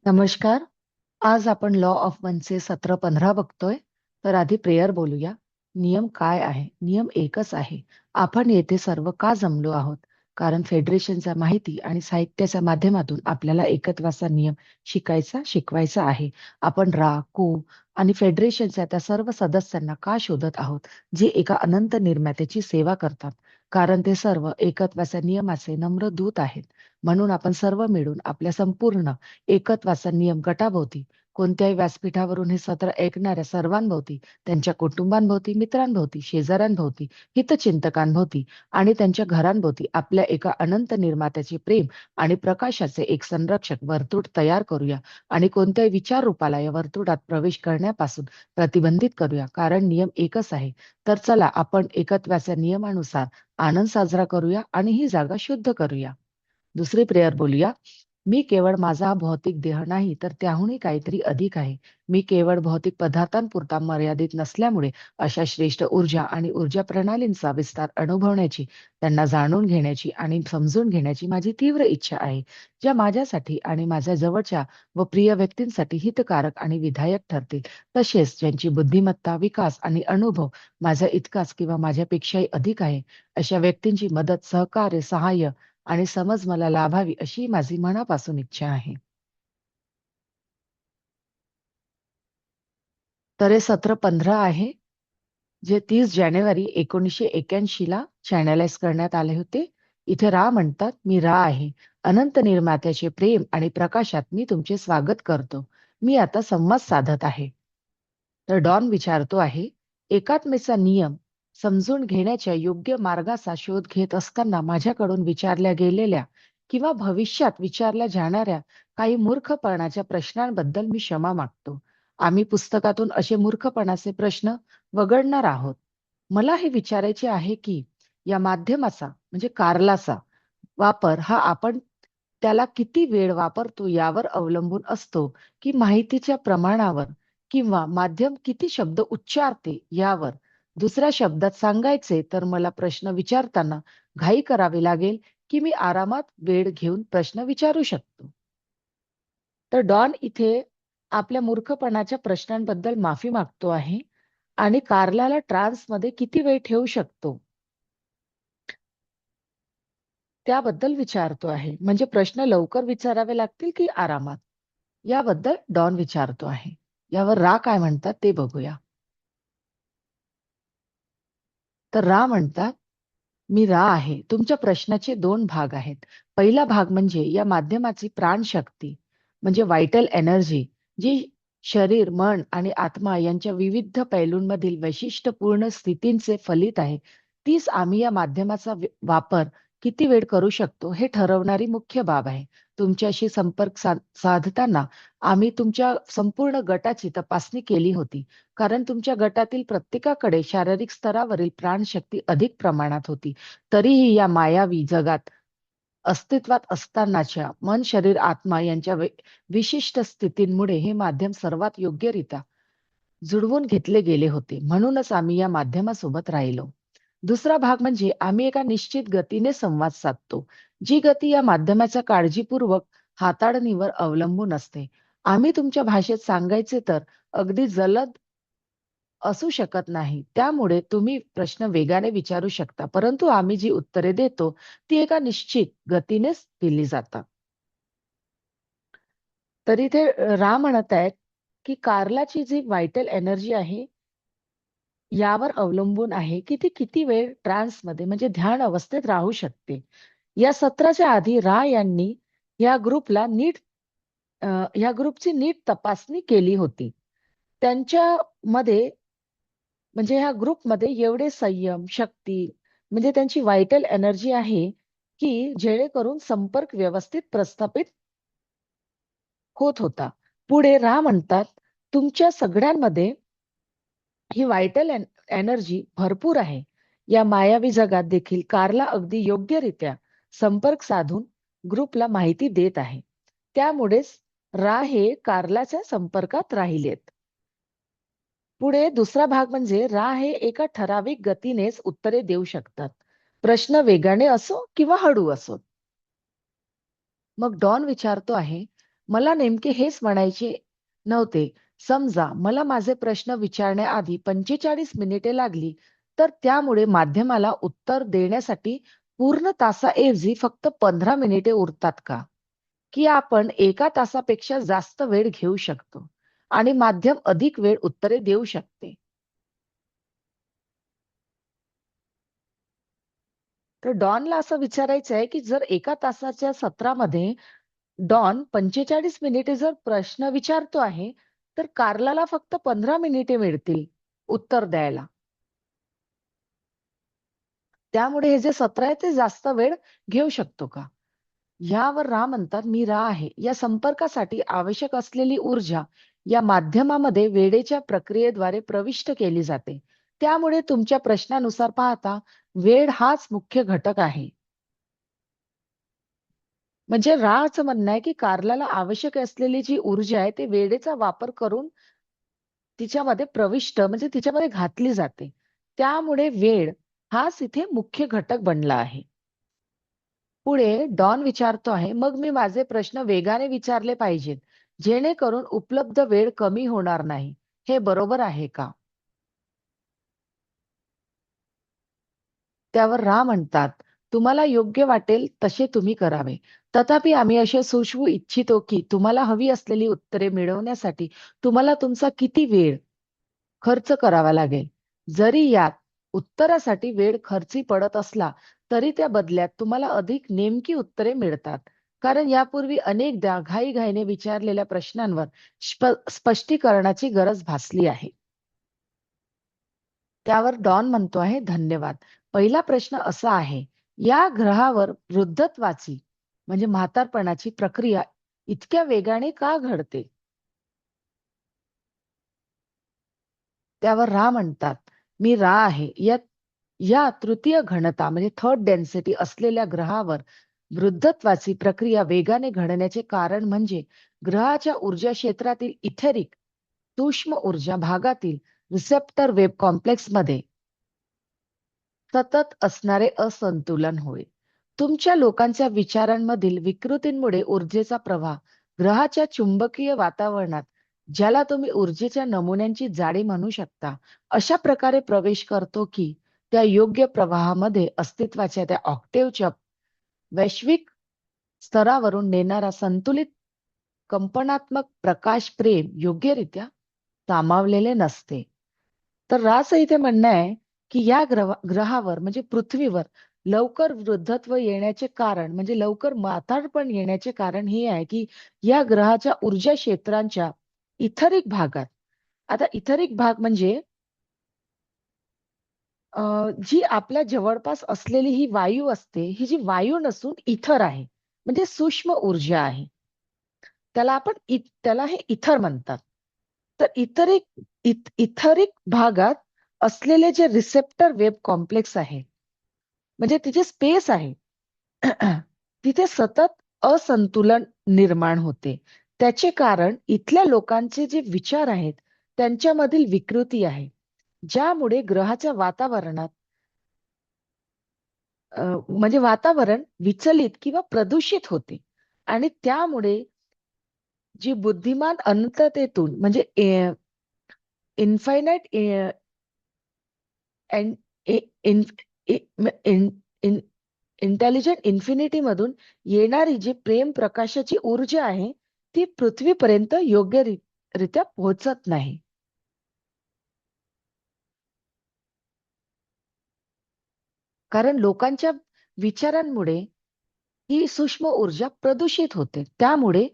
नमस्कार. आज आपण लॉ ऑफ वनचे सत्र 15 बघतोय. तर आधी प्रेयर बोलूया. नियम काय आहे? नियम एकच आहे. आपण येथे सर्व का जमलो आहोत? कारण फेडरेशनच्या माहिती आणि साहित्याच्या माध्यमातून आपल्याला एकत्वाचा नियम शिकवायचा आहे. आपण रा, को आणि फेडरेशनच्या त्या सर्व सदस्यांना का शोधत आहोत, जे एका अनंत निर्मात्याची सेवा करतात? कारण ते सर्व एकत्वाच्या नियमाचे नम्र दूत आहेत. म्हणून आपण सर्व मिळून आपल्या संपूर्ण एकत्वाचा नियम गटाभोवती, कोणत्याही व्यासपीठावरून हे सत्र ऐकणाऱ्या सर्वांभोवती, त्यांच्या कुटुंबांभोवती, मित्रांभोवती, शेजाऱ्यांभोवती, हितचिंतकांभोवती आणि त्यांच्या घरांभोवती आपल्या एका अनंत निर्मात्याचे प्रेम आणि प्रकाशाचे एक संरक्षक वर्तुळ तयार करूया आणि कोणत्याही विचार रूपाला या वर्तुळात प्रवेश करण्यापासून प्रतिबंधित करूया. कारण नियम एकच आहे. तर चला आपण एकत्वाच्या नियमानुसार आनंद साजरा करूया आणि ही जागा शुद्ध करूया. दुसरी प्रेयर बोलूया. मी केवळ माझा भौतिक देह नाही, तर त्याहूनही काहीतरी अधिक आहे. मी केवळ भौतिक पदार्थांपुरता मर्यादित नसल्यामुळे अशा श्रेष्ठ ऊर्जा आणि ऊर्जा प्रणालींचा विस्तार अनुभवण्याची, त्यांना जाणून घेण्याची आणि समजून घेण्याची माझी तीव्र इच्छा आहे, ज्या माझ्यासाठी आणि माझ्या जवळच्या व प्रिय व्यक्तींसाठी हितकारक आणि विधायक ठरतील. तसेच ज्यांची बुद्धिमत्ता, विकास आणि अनुभव माझ्या इतकाच किंवा माझ्यापेक्षाही अधिक आहे, अशा व्यक्तींची मदत, सहकार्य, सहाय्य आणि समज मला लाभावी अशी माझी मनापासून इच्छा आहे. तर हे सत्र 15 आहे, जे 30 जानेवारी 1981 ला चॅनलाइज करण्यात आले होते. इथे रा म्हणतात, मी रा आहे. अनंत निर्मात्याचे प्रेम आणि प्रकाशात मी तुमचे स्वागत करतो. मी आता संवाद साधत आहे. तर डॉन विचारतो आहे, एकात्मेचा नियम समजून घेण्याच्या योग्य मार्गाचा शोध घेत असताना माझ्याकडून विचारल्या गेलेल्या किंवा भविष्यात विचारल्या जाणाऱ्या काही मूर्खपणाच्या प्रश्नांबद्दल मी क्षमा मागतो. आम्ही पुस्तकातून असे मूर्खपणाचे प्रश्न वगळणार आहोत. मला हे विचारायचे आहे की या माध्यमाचा म्हणजे कारलाचा वापर हा आपण त्याला किती वेळ वापरतो यावर अवलंबून असतो, की माहितीच्या प्रमाणावर किंवा माध्यम किती शब्द उच्चारते यावर. दुसऱ्या शब्दात सांगायचे तर मला प्रश्न विचारताना घाई करावी लागेल, की मी आरामात वेळ घेऊन प्रश्न विचारू शकतो. तर डॉन इथे आपल्या मूर्खपणाच्या प्रश्नांबद्दल माफी मागतो आहे आणि कारलाला ट्रान्समध्ये किती वेळ ठेवू शकतो त्याबद्दल विचारतो आहे. म्हणजे प्रश्न लवकर विचारावे लागतील की आरामात? याबद्दल डॉन विचारतो आहे. यावर रा काय म्हणतात ते बघूया. तर रा म्हणतात, मी रा आहे. तुमच्या प्रश्नाचे 2 भाग आहेत. पहिला भाग म्हणजे या माध्यमाची प्राणशक्ती म्हणजे व्हायटल एनर्जी, जी शरीर, मन आणि आत्मा यांच्या विविध पैलूंमधील वैशिष्ट्यपूर्ण स्थितींचे फलित आहे. तीच आम्ही या माध्यमाचा वापर किती वेळ करू शकतो हे ठरवणारी मुख्य बाब आहे. तुमच्याशी संपर्क साधताना आम्ही तुमच्या संपूर्ण गटाची तपासणी केली होती. कारण तुमच्या गटातील प्रत्येकाकडे शारीरिक स्तरावरील प्राणशक्ती अधिक प्रमाणात होती. तरीही या मायावी जगात अस्तित्वात असतानाच्या मन, शरीर, आत्मा यांच्या विशिष्ट स्थितींमुळे हे माध्यम सर्वात योग्यरित्या जुळवून घेतले गेले होते. म्हणूनच आम्ही या माध्यमासोबत राहिलो. दुसरा भाग म्हणजे आम्ही एका निश्चित गतीने संवाद साधतो. जी गती या माध्यमाच्या काळजीपूर्वक हाताळणीवर अवलंबून असते. आम्ही तुमच्या भाषेत सांगायचे तर अगदी जलद असू शकत नाही. त्यामुळे तुम्ही प्रश्न वेगाने विचारू शकता. परंतु आम्ही जी उत्तरे देतो, ती एका निश्चित गतीनेच दिली जातात. तर इथे रा म्हणत आहेत, की कारलाची जी व्हायटल एनर्जी आहे, यावर अवलंबून आहे, की ती किती वेळ ट्रान्समध्ये म्हणजे ध्यान अवस्थेत राहू शकते. या सत्राच्या आधी रा यांनी या ग्रुपला नीट या ग्रुपची नीट तपासणी केली होती. त्यांच्यामध्ये म्हणजे ह्या ग्रुपमध्ये एवढे संयम, शक्ती म्हणजे त्यांची व्हायटल एनर्जी आहे, की जेणेकरून संपर्क व्यवस्थित प्रस्थापित होत होता. पुढे रा म्हणतात, तुमच्या सगळ्यांमध्ये ही व्हायटल एनर्जी भरपूर आहे. या मायावी जगात देखील कारला अगदी योग्यरित्या संपर्क साधून ग्रुपला माहिती देत आहे. त्यामुळेच रा हे कारलाच्या संपर्कात राहिलेत. पुढे दुसरा भाग म्हणजे रा हे एका ठराविक गतीनेच उत्तरे देऊ शकतात. प्रश्न वेगाने असो किंवा हळू असो. मग डॉन विचारतो आहे, मला नेमके हेच म्हणायचे नव्हते. समजा मला माझे प्रश्न विचारण्याआधी 45 मिनिटे लागली, तर त्यामुळे माध्यमाला उत्तर देण्यासाठी पूर्ण तासाऐवजी फक्त 15 मिनिटे उरतात का? की आपण एका तासापेक्षा जास्त वेळ घेऊ शकतो आणि माध्यम अधिक वेळ उत्तरे देऊ शकते. तर डॉनला असं विचारायचं आहे, की जर एका तासाच्या सत्रामध्ये डॉन 45 मिनिटे जर प्रश्न विचारतो आहे, तर कार्लाला फक्त 15 मिनिटे मिळतील उत्तर द्यायला. त्यामुळे हे जे सत्र आहे ते जास्त वेळ घेऊ शकतो का? यावर रा म्हणतात, "मी रा आहे. या संपर्कासाठी आवश्यक असलेली ऊर्जा या माध्यमामध्ये वेळेच्या प्रक्रियेद्वारे प्रविष्ट केली जाते. त्यामुळे तुमच्या प्रश्नानुसार पाहता वेळ हाच मुख्य घटक आहे." म्हणजे राचं म्हणणं आहे, की कार्लाला आवश्यक असलेली जी ऊर्जा आहे, ते वेळेचा वापर करून तिच्यामध्ये प्रविष्ट म्हणजे तिच्यामध्ये घातली जाते. त्यामुळे वेळ हाच इथे मुख्य घटक बनला आहे. पुढे डॉन विचारतो आहे, "मग मी माझे प्रश्न वेगाने विचारले पाहिजेत, जेणेकरून उपलब्ध वेळ कमी होणार नाही. हे बरोबर आहे का?" त्यावर रा म्हणतात, "तुम्हाला योग्य वाटेल तसे तुम्ही करावे. तथापि आम्ही असे सुचवू इच्छितो, की तुम्हाला हवी असलेली उत्तरे मिळवण्यासाठी तुम्हाला तुमचा किती वेळ खर्च करावा लागेल. जरी यात उत्तरासाठी वेळ खर्ची पडत असला, तरी त्या बदल्यात तुम्हाला अधिक नेमकी उत्तरे मिळतात. कारण यापूर्वी अनेकदा घाईघाईने विचारलेल्या प्रश्नांवर स्पष्टीकरणाची गरज भासली आहे." त्यावर डॉन म्हणतो आहे, "धन्यवाद. पहिला प्रश्न असा आहे, या ग्रहावर वृद्धत्वाची म्हणजे म्हातारपणाची प्रक्रिया इतक्या वेगाने का घडते?" त्यावर रा म्हणतात, "मी रा आहे. या तृतीय घनता म्हणजे थर्ड डेन्सिटी असलेल्या ग्रहावर वृद्धत्वाची प्रक्रिया वेगाने घडण्याचे कारण म्हणजे ग्रहाच्या ऊर्जा क्षेत्रातील इथेरिक सूक्ष्म ऊर्जा भागातील रिसेप्टर वेब कॉम्प्लेक्समध्ये सतत असणारे असंतुलन होय. तुमच्या लोकांच्या विचारांमधील विकृतींमुळे ऊर्जेचा प्रवाह ग्रहाच्या चुंबकीय वातावरणात, ज्याला तुम्ही ऊर्जेच्या नमुन्यांची जाडी म्हणू शकता, अशा प्रकारे प्रवेश करतो की त्या योग्य प्रवाहामध्ये अस्तित्वाच्या त्या ऑक्टेव्हच्या वैश्विक स्तरावरून नेणारा संतुलित कंपनात्मक प्रकाश प्रेम योग्यरित्या सामावलेले नसते." तर राचं इथे म्हणणं आहे, की या ग्रहावर म्हणजे पृथ्वीवर लवकर वृद्धत्व येण्याचे कारण म्हणजे लवकर म्हातारपण येण्याचे कारण हे आहे, की या ग्रहाच्या ऊर्जा क्षेत्रांच्या इथरिक भागात आता इथरिक भाग म्हणजे जी आपल्या जवळपास असलेली ही वायू असते, ही जी वायू नसून इथर आहे. म्हणजे सूक्ष्म ऊर्जा आहे. त्याला हे इथर म्हणतात. तर इथरिक भागात असलेले जे रिसेप्टर वेब कॉम्प्लेक्स आहे, म्हणजे तिथे स्पेस आहे. तिथे सतत असंतुलन निर्माण होते. त्याचे कारण इथल्या लोकांचे जे विचार आहेत, त्यांच्यामधील विकृती आहे. ज्यामुळे ग्रहाच्या वातावरणात म्हणजे वातावरण विचलित किंवा प्रदूषित होते आणि त्यामुळे जी बुद्धिमान अनंततेतून म्हणजे इन्फायनाईट इंटेलिजंट इन्फिनिटी मधून येणारी जी प्रेम प्रकाशाची ऊर्जा आहे, ती पृथ्वीपर्यंत रित्या पोहोचत नाही. कारण लोकांच्या विचारांमुळे ही सूक्ष्म ऊर्जा प्रदूषित होते. त्यामुळे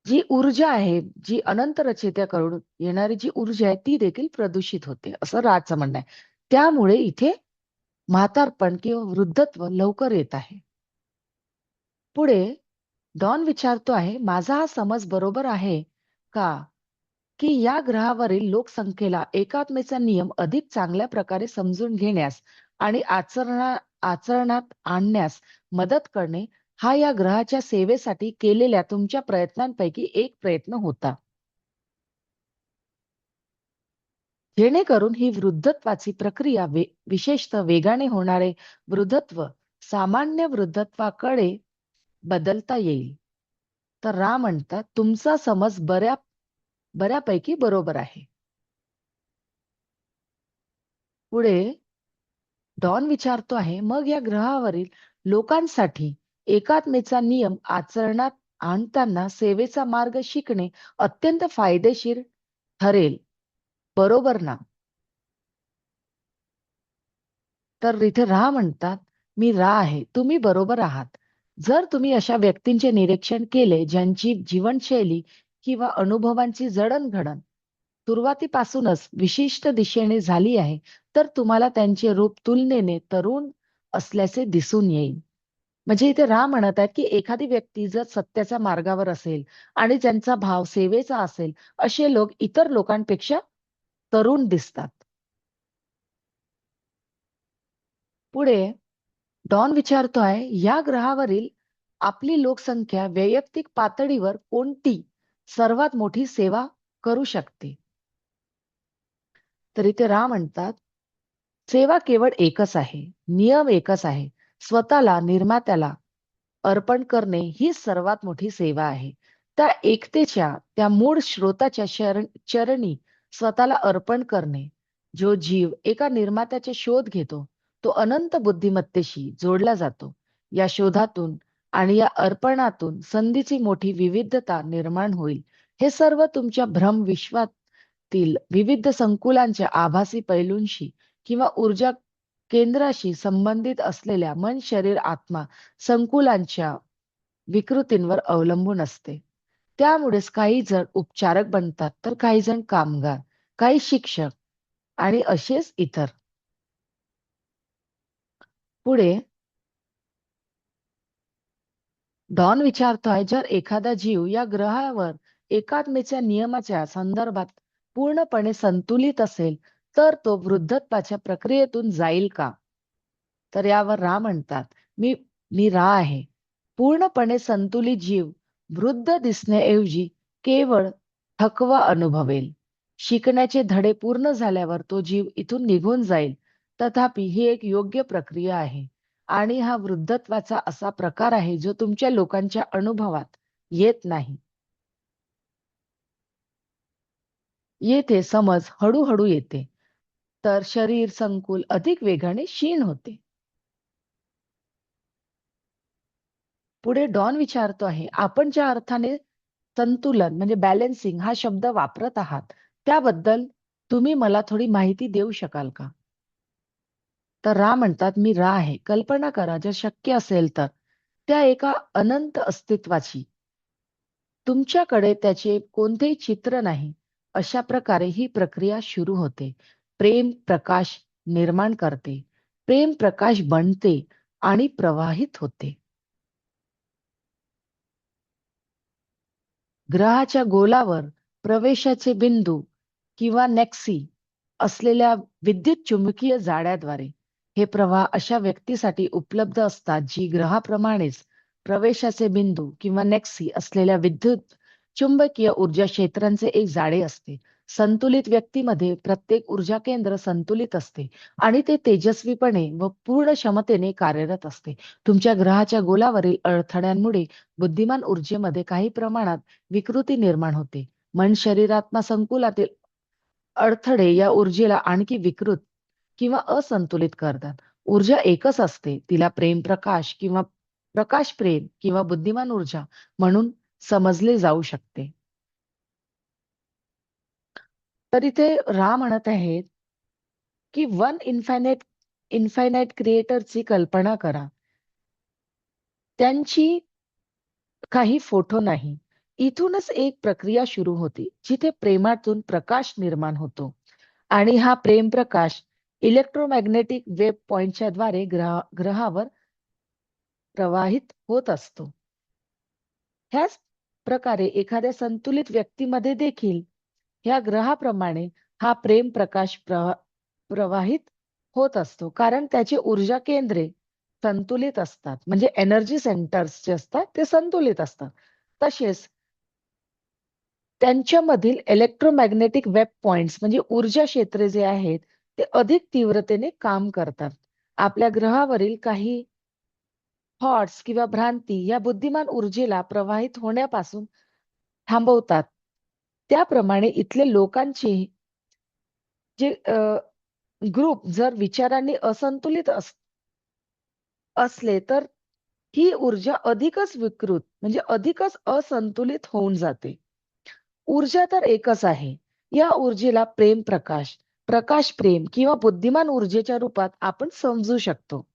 जी ऊर्जा आहे, जी अनंत रचయిत्याकडून येणारी जी ऊर्जा आहे, ती देखील प्रदूषित होते, असं राचं म्हणणं आहे. त्यामुळे इथे म्हातारपण किंवा वृद्धत्व लवकर येत आहे. पुढे डॉन विचारतो आहे, "माझा हा समज बरोबर आहे का, की या ग्रहावरील लोकसंख्येला एकात्मेचा नियम अधिक चांगल्या प्रकारे समजून घेण्यास आणि आचरणात आणण्यास मदत करणे हा या ग्रहाच्या सेवेसाठी केलेल्या तुमच्या प्रयत्नांपैकी एक प्रयत्न होता. जेणेकरून ही वृद्धत्वाची प्रक्रिया विशेषतः वेगाने होणारे वृद्धत्व सामान्य वृद्धत्वाकडे बदलता येईल." तर रा म्हणतात तुमचा समज बऱ्यापैकी बरोबर आहे. पुढे डॉन विचारतो आहे, मग या ग्रहावरील लोकांसाठी एकात्मेचा नियम आचरणात आणताना सेवेचा मार्ग शिकणे अत्यंत फायदेशीर ठरेल, बरोबर ना? तर इथे रा म्हणतात, मी रा आहे, तुम्ही बरोबर आहात. जर तुम्ही अशा व्यक्तींचे निरीक्षण केले ज्यांची जीवनशैली किंवा अनुभवांची जडणघडण सुरुवातीपासूनच विशिष्ट दिशेने झाली आहे, तर तुम्हाला त्यांचे रूप तुलनेने तरुण असल्याचे दिसून येईल. म्हणजे इथे रा म्हणत आहेत, की एखादी व्यक्ती जर सत्याच्या मार्गावर असेल आणि ज्यांचा भाव सेवेचा असेल, असे लोक इतर लोकांपेक्षा तरुण दिसतात. पुढे डॉन विचारतोय, या ग्रहावरील आपली लोकसंख्या वैयक्तिक पातळीवर कोणती सर्वात मोठी सेवा करू शकते? तर इथे रा म्हणतात, सेवा केवळ एकच आहे, नियम एकच आहे. स्वतःला निर्मात्याला अर्पण करणे ही सर्वात मोठी सेवा आहे. त्या एकतेच्या, त्या मूळ स्रोताच्या चरणी स्वतःला अर्पण करणे. जो जीव एका निर्मात्याचे शोध घेतो, तो अनंत बुद्धिमत्तेशी जोडला जातो. या शोधातून आणि या अर्पणातून संधीची मोठी विविधता निर्माण होईल. हे सर्व तुमच्या भ्रमविश्वातील विविध संकुलांच्या आभासी पैलूंशी किंवा ऊर्जा केंद्राशी संबंधित असलेल्या मन, शरीर, आत्मा संकुलांच्या विकृतींवर अवलंबून असते. त्यामुळेच काही जण उपचारक बनतात, तर काही जण कामगार, काही शिक्षक आणि असेच इतर. पुढे डॉन विचारतोय, जर एखादा जीव या ग्रहावर एकात्मेच्या नियमाच्या संदर्भात पूर्णपणे संतुलित असेल, तर तो वृद्धत्वाच्या प्रक्रियेतून जाईल का? तर यावर रा म्हणतात, मी मी रा आहे. पूर्णपणे संतुलित जीव वृद्ध दिसण्याऐवजी केवळ थकवा अनुभवेल. शिकण्याचे धडे पूर्ण झाल्यावर तो जीव इथून निघून जाईल. तथापि ही एक योग्य प्रक्रिया आहे आणि हा वृद्धत्वाचा असा प्रकार आहे जो तुमच्या लोकांच्या अनुभवात येत नाही. येथे समज हळूहळू येते, तर शरीर संकुल अधिक वेगाने क्षीण होते. पुढे डॉन विचारतो आहे, आपण ज्या अर्थाने संतुलन म्हणजे बॅलन्सिंग हा शब्द वापरत आहात, त्याबद्दल तुम्ही मला थोडी माहिती देऊ शकाल का? तर रा म्हणतात, मी रा आहे. कल्पना करा, जर शक्य असेल तर, त्या एका अनंत अस्तित्वाची. तुमच्याकडे त्याचे कोणतेही चित्र नाही. अशा प्रकारे ही प्रक्रिया सुरू होते. प्रेम प्रकाश निर्माण करते. प्रेम प्रकाश बनते आणि प्रवाहित होते. ग्रहाच्या गोलावर प्रवेशाचे बिंदू किंवा नेक्सी असलेल्या विद्युत चुंबकीय जाळ्याद्वारे हे प्रवाह अशा व्यक्तीसाठी उपलब्ध असतात जी ग्रहाप्रमाणेच प्रवेशाचे बिंदू किंवा नेक्सी असलेल्या विद्युत चुंबकीय ऊर्जा क्षेत्रांचे एक जाळे असते. संतुलित व्यक्तीमध्ये प्रत्येक ऊर्जा केंद्र संतुलित असते आणि ते तेजस्वीपणे व पूर्ण क्षमतेने कार्यरत असते. तुमच्या ग्रहाच्या गोलावरील अडथळ्यांमुळे बुद्धिमान ऊर्जेमध्ये काही प्रमाणात विकृती निर्माण होते. मन, शरीर, आत्मा संकुलातील अडथळे या ऊर्जेला आणखी विकृत किंवा असंतुलित करतात. ऊर्जा एकच असते. तिला प्रेम प्रकाश किंवा प्रकाश प्रेम किंवा बुद्धिमान ऊर्जा म्हणून समजले जाऊ शकते. तर इथे रा म्हणत आहेत, की वन इन्फायनाइट क्रिएटरची कल्पना करा. त्यांची काही फोटो नाही. इथूनच एक प्रक्रिया सुरू होती, जिथे प्रेमातून प्रकाश निर्माण होतो. आणि हा प्रेम प्रकाश इलेक्ट्रोमॅग्नेटिक वेब पॉइंटच्या द्वारे ग्रहावर प्रवाहित होत असतो. ह्याच प्रकारे एखाद्या संतुलित व्यक्तीमध्ये देखील ह्या ग्रहाप्रमाणे हा प्रेम प्रकाश प्रवाहित होत असतो. कारण त्याची ऊर्जा केंद्रे संतुलित असतात. म्हणजे एनर्जी सेंटर्स जे असतात ते संतुलित असतात. तसेच त्यांच्यामधील इलेक्ट्रोमॅग्नेटिक वेब पॉइंट्स म्हणजे ऊर्जा क्षेत्रे जे आहेत, ते अधिक तीव्रतेने काम करतात. आपल्या ग्रहावरील काही थॉट्स किंवा भ्रांती या बुद्धिमान ऊर्जेला प्रवाहित होण्यापासून थांबवतात. त्याप्रमाणे इथले लोकांचे जे ग्रुप जर विचारांनी असंतुलित असले तर ही ऊर्जा अधिकच विकृत म्हणजे अधिकच असंतुलित होऊन जाते. ऊर्जा तर एकच आहे. या ऊर्जेला प्रेम प्रकाश, प्रकाश प्रेम किंवा बुद्धिमान ऊर्जेच्या रूपात आपण समजू शकतो.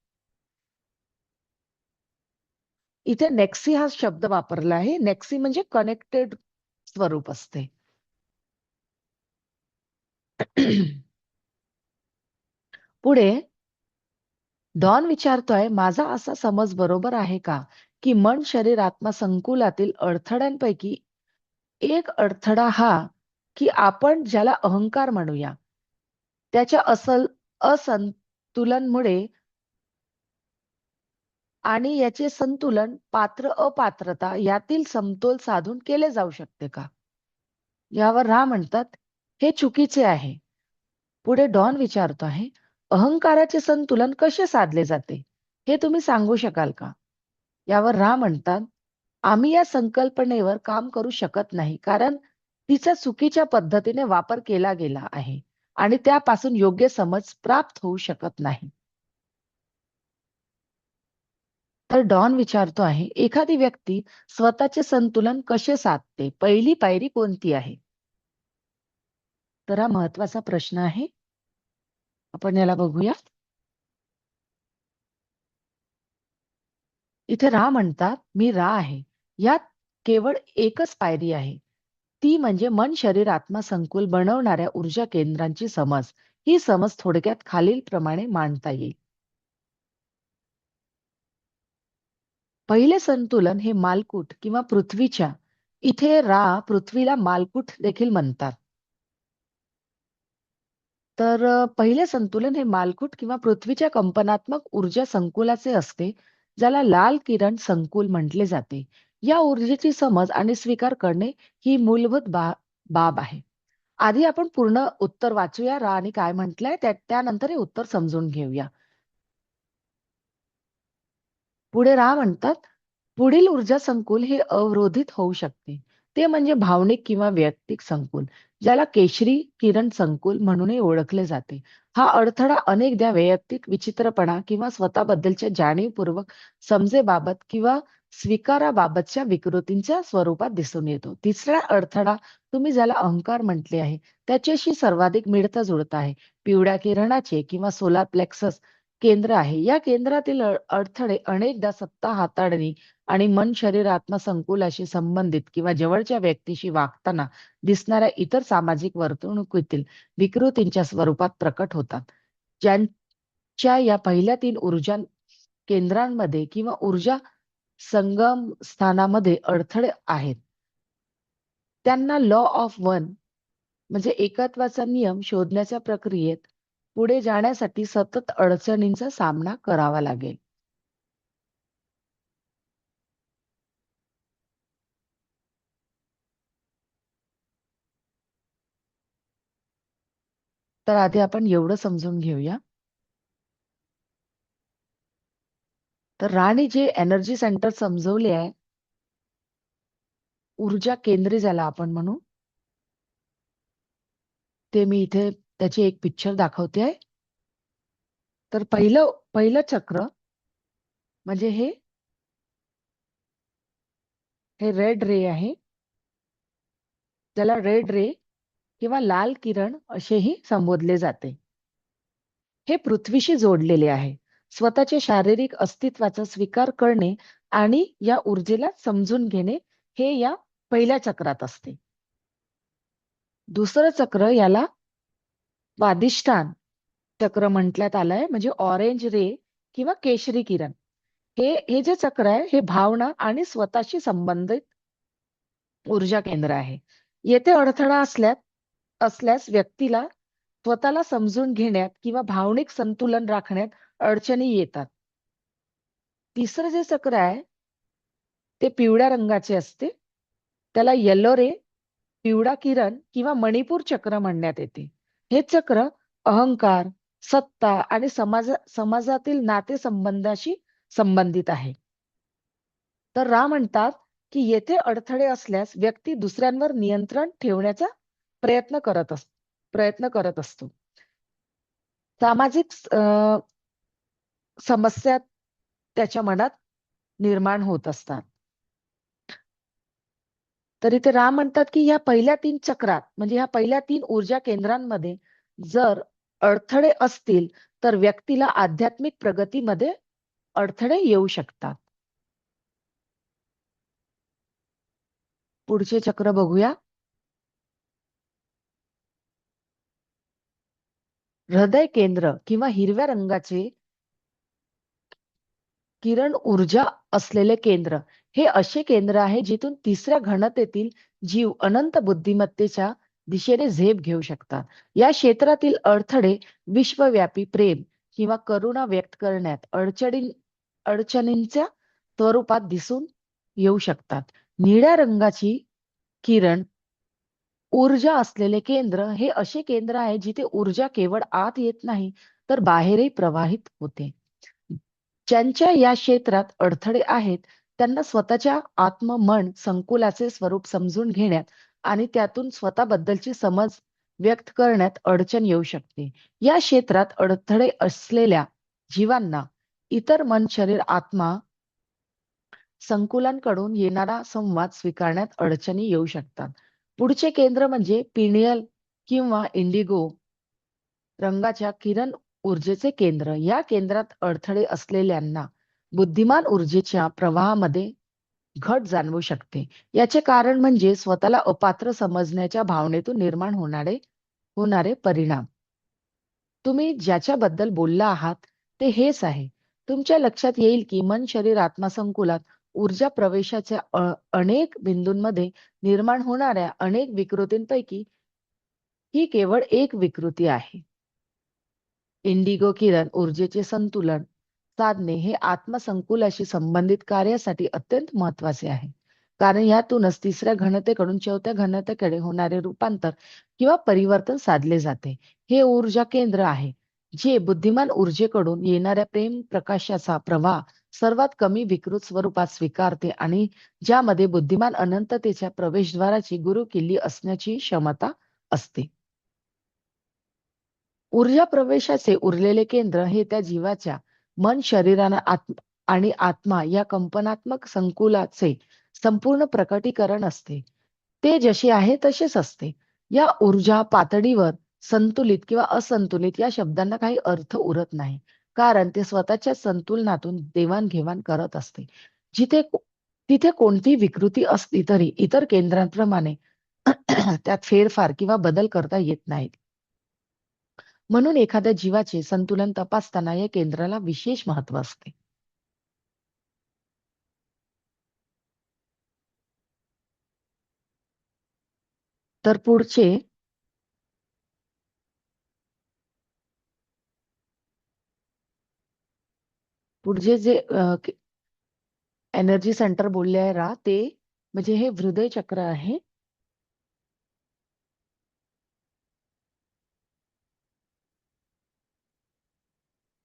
इथे नेक्सी हा शब्द वापरला आहे. नेक्सी म्हणजे कनेक्टेड स्वरूप असते. पुढे डॉन विचारतोय, माझा असा समज बरोबर आहे का, की मन, शरीर, आत्मा संकुलातील अडथळ्यांपैकी एक अडथळा हा, की आपण ज्याला अहंकार म्हणूया, त्याच्या असंतुलनमुळे आणि याचे संतुलन पात्र अपात्रता यातील समतोल साधून केले जाऊ शकते का? यावर रा म्हणतात, हे चुकीचे आहे. पुढे डॉन विचारतो आहे, अहंकाराचे संतुलन कसे साधले जाते? हे तुम्ही सांगू शकाल का? यावर रा म्हणतात, आम्ही या संकल्पनेवर काम करू शकत नाही, कारण तिचा चुकीच्या पद्धतीने वापर केला गेला आहे आणि त्यापासून योग्य समज प्राप्त होऊ शकत नाही. तर डॉन विचारतो आहे, एखादी व्यक्ती स्वतःचे संतुलन कसे साधते? पहिली पायरी कोणती आहे? तर हा महत्वाचा प्रश्न आहे. आपण याला बघूया. इथे रा म्हणतात, मी रा आहे. यात केवळ एकच पायरी आहे. ती म्हणजे मन, शरीर, आत्मा संकुल बनवणाऱ्या ऊर्जा केंद्रांची समज. ही समज थोडक्यात खालीलप्रमाणे मांडता येईल. पहिले संतुलन हे मालकूट किंवा पृथ्वीच्या, इथे रा पृथ्वीला मालकूट देखील म्हणतात. तर पहिले संतुलन हे मालकूट किंवा पृथ्वीच्या कंपनात्मक ऊर्जा संकुलाचे असते, ज्याला लाल किरण संकुल म्हटले जाते. या ऊर्जेची समज आणि स्वीकार करणे ही मूलभूत बाब आहे. आधी आपण पूर्ण उत्तर वाचूया, रानी काय म्हटलंय त्यानंतर हे उत्तर समजून घेऊया. पुढे रा म्हणतात, पुढील ऊर्जा संकुल हे अवरोधित होऊ शकते. ते म्हणजे भावनिक किंवा वैयक्तिक संकुल, ज्याला केशरी किरण संकुल म्हणूनही ओळखले जाते. हा अडथळा अनेकदा वैयक्तिक विचित्रपणा किंवा स्वतःबद्दलच्या जाणीवपूर्वक समजेबाबत किंवा स्वीकाराबाबतच्या विकृतींच्या स्वरूपात दिसून येतो. तिसरा अडथळा, तुम्ही ज्याला अहंकार म्हटले आहे, त्याच्याशी सर्वाधिक मिळता जुळता आहे. पिवळ्या किरणाचे किंवा सोलार प्लेक्सस केंद्र आहे. या केंद्रातील अडथळे अनेकदा सत्ता हाताळणी आणि मन, शरीर, आत्मा संकुलाशी संबंधित किंवा जवळच्या व्यक्तीशी वागताना दिसणाऱ्या इतर सामाजिक वर्तणुकीतील विकृतींच्या स्वरूपात प्रकट होतात. ज्यांच्या या पहिल्या 3 ऊर्जा केंद्रांमध्ये किंवा ऊर्जा संगम स्थानामध्ये अडथळे आहेत, त्यांना लॉ ऑफ वन म्हणजे एकत्वाचा नियम शोधण्याच्या प्रक्रियेत पुढे जाण्यासाठी सतत अडचणींचा सामना करावा लागेल. तर आधी आपण एवढं समजून घेऊया. तर राणी जे एनर्जी सेंटर समजवले आहे, ऊर्जा केंद्रे ज्याला आपण म्हणू, ते मी इथे त्याची एक पिक्चर दाखवते आहे. तर पहिलं पहिलं चक्र म्हणजे हे रेड रे आहे. त्याला रेड रे किंवा लाल किरण असेही संबोधले जाते. हे पृथ्वीशी जोडलेले आहे. स्वतःच्या शारीरिक अस्तित्वाचा स्वीकार करणे आणि या ऊर्जेला समजून घेणे हे या पहिल्या चक्रात असते. दुसरं चक्र याला स्वादिष्टान चक्र म्हटल्यात आलंय, म्हणजे ऑरेंज रे किंवा केशरी किरण. हे जे चक्र आहे हे भावना आणि स्वतःशी संबंधित ऊर्जा केंद्र आहे. येथे अडथळा असल्यास व्यक्तीला स्वतःला समजून घेण्यात किंवा भावनिक संतुलन राखण्यात अडचणी येतात. तिसरं जे चक्र आहे ते पिवळ्या रंगाचे असते. त्याला येलो रे, पिवळा किरण किंवा मणिपूर चक्र म्हणण्यात येते. हे चक्र अहंकार, सत्ता आणि समाजातील नातेसंबंधाशी संबंधित आहे. तर रा म्हणतात की येथे अडथळे असल्यास व्यक्ती दुसऱ्यांवर नियंत्रण ठेवण्याचा प्रयत्न करत असतो प्रयत्न करत असतो. सामाजिक समस्या त्याच्या मनात निर्माण होत असतात. तर इथे राम म्हणतात की या पहिल्या 3 चक्रात म्हणजे ह्या पहिल्या 3 ऊर्जा केंद्रांमध्ये जर अडथळे असतील तर व्यक्तीला आध्यात्मिक प्रगतीमध्ये अडथळे येऊ शकतात. पुढचे चक्र बघूया. हृदय केंद्र किंवा हिरव्या रंगाचे किरण ऊर्जा असलेले केंद्र हे असे केंद्र आहे जिथून तिसऱ्या घनतेतील जीव अनंत बुद्धिमत्तेच्या दिशेने झेप घेऊ शकतात. या क्षेत्रातील अडथळे विश्वव्यापी प्रेम किंवा करुणा व्यक्त करण्यात अडचणींच्या स्वरूपात दिसून येऊ शकतात. निळ्या रंगाची किरण ऊर्जा असलेले केंद्र हे असे केंद्र आहे जिथे ऊर्जा केवळ आत येत नाही तर बाहेरही प्रवाहित होते. ज्यांच्या या क्षेत्रात अडथळे आहेत त्यांना स्वतःच्या आत्म-मन संकुलाचे स्वरूप समजून घेण्यात आणि त्यातून स्वतःबद्दलची समज व्यक्त करण्यात अडचण येऊ शकते. या क्षेत्रात अडथळे असलेल्या जीवांना इतर मन, शरीर, आत्मा संकुलांकडून येणारा संवाद स्वीकारण्यात अडचणी येऊ शकतात. पुढचे केंद्र म्हणजे पिनियल किंवा इंडिगो रंगाच्या किरण ऊर्जेचे केंद्र. या केंद्रात अडथळे असलेल्यांना बुद्धिमान ऊर्जेच्या प्रवाहामध्ये घट जाणवू शकते. याचे कारण म्हणजे स्वतःला अपात्र समजण्याच्या भावनेतून निर्माण होणारे परिणाम. तुम्ही ज्याच्याबद्दल बोलला आहात ते हेच आहे. तुमच्या लक्षात येईल की मन, शरीर, आत्मा संकुलात ऊर्जा प्रवेशाच्या अनेक बिंदूंमध्ये निर्माण होणाऱ्या अनेक विकृतींपैकी ही केवळ एक विकृती आहे. इंडिगो किरण ऊर्जेचे संतुलन साधणे हे आत्मसंकुलाशी संबंधित कार्यासाठी अत्यंत महत्वाचे आहे. कारण यातूनच तिसऱ्या घनतेकडून चौथ्या घनतेकडे होणारे रूपांतर किंवा परिवर्तन साधले जाते. हे ऊर्जा केंद्र आहे जे बुद्धिमान ऊर्जेकडून येणाऱ्या प्रेम प्रकाशाचा प्रवाह सर्वात कमी विकृत स्वरूपात स्वीकारते आणि ज्यामध्ये बुद्धिमान अनंततेच्या प्रवेशद्वाराची गुरुकिल्ली असण्याची क्षमता असते. ऊर्जा प्रवेशाचे उरलेले केंद्र हे त्या जीवाच्या मन, शरीरानं आणि आत्मा या कंपनात्मक संकुलाचे संपूर्ण प्रकटीकरण असते. ते जसे आहे तसेच असते. या ऊर्जा पातळीवर संतुलित किंवा असंतुलित या शब्दांना काही अर्थ उरत नाही. कारण ते स्वतःच्या संतुलनातून देवाणघेवाण करत असते. तिथे कोणतीही विकृती असली तरी इतर केंद्रांप्रमाणे त्यात फेरफार किंवा बदल करता येत नाहीत. म्हणून एखाद्या जीवाचे संतुलन तपासताना या केंद्राला विशेष महत्व असते. तर पुढचे जे एनर्जी सेंटर बोलले आहे ते म्हणजे हे हृदय चक्र आहे.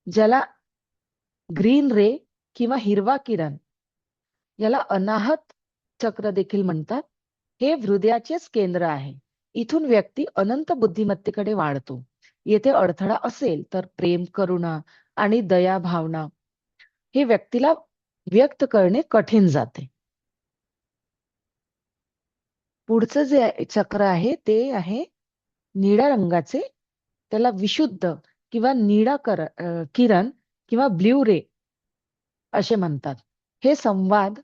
ज्याला ग्रीन रे किंवा हिरवा किरण याला अनाहत चक्र देखील म्हणतात. हे हृदयाचेच केंद्र आहे. इथून व्यक्ती अनंत बुद्धिमत्तेकडे वाढतो. येथे अडथळा असेल तर प्रेम, करुणा आणि दया भावना हे व्यक्तीला व्यक्त करणे कठीण जाते. पुढचं जे चक्र आहे ते आहे निळ्या रंगाचे. त्याला विशुद्ध किंवा किरण किंवा ब्ल्यू रे असे म्हणतात. हे संवाद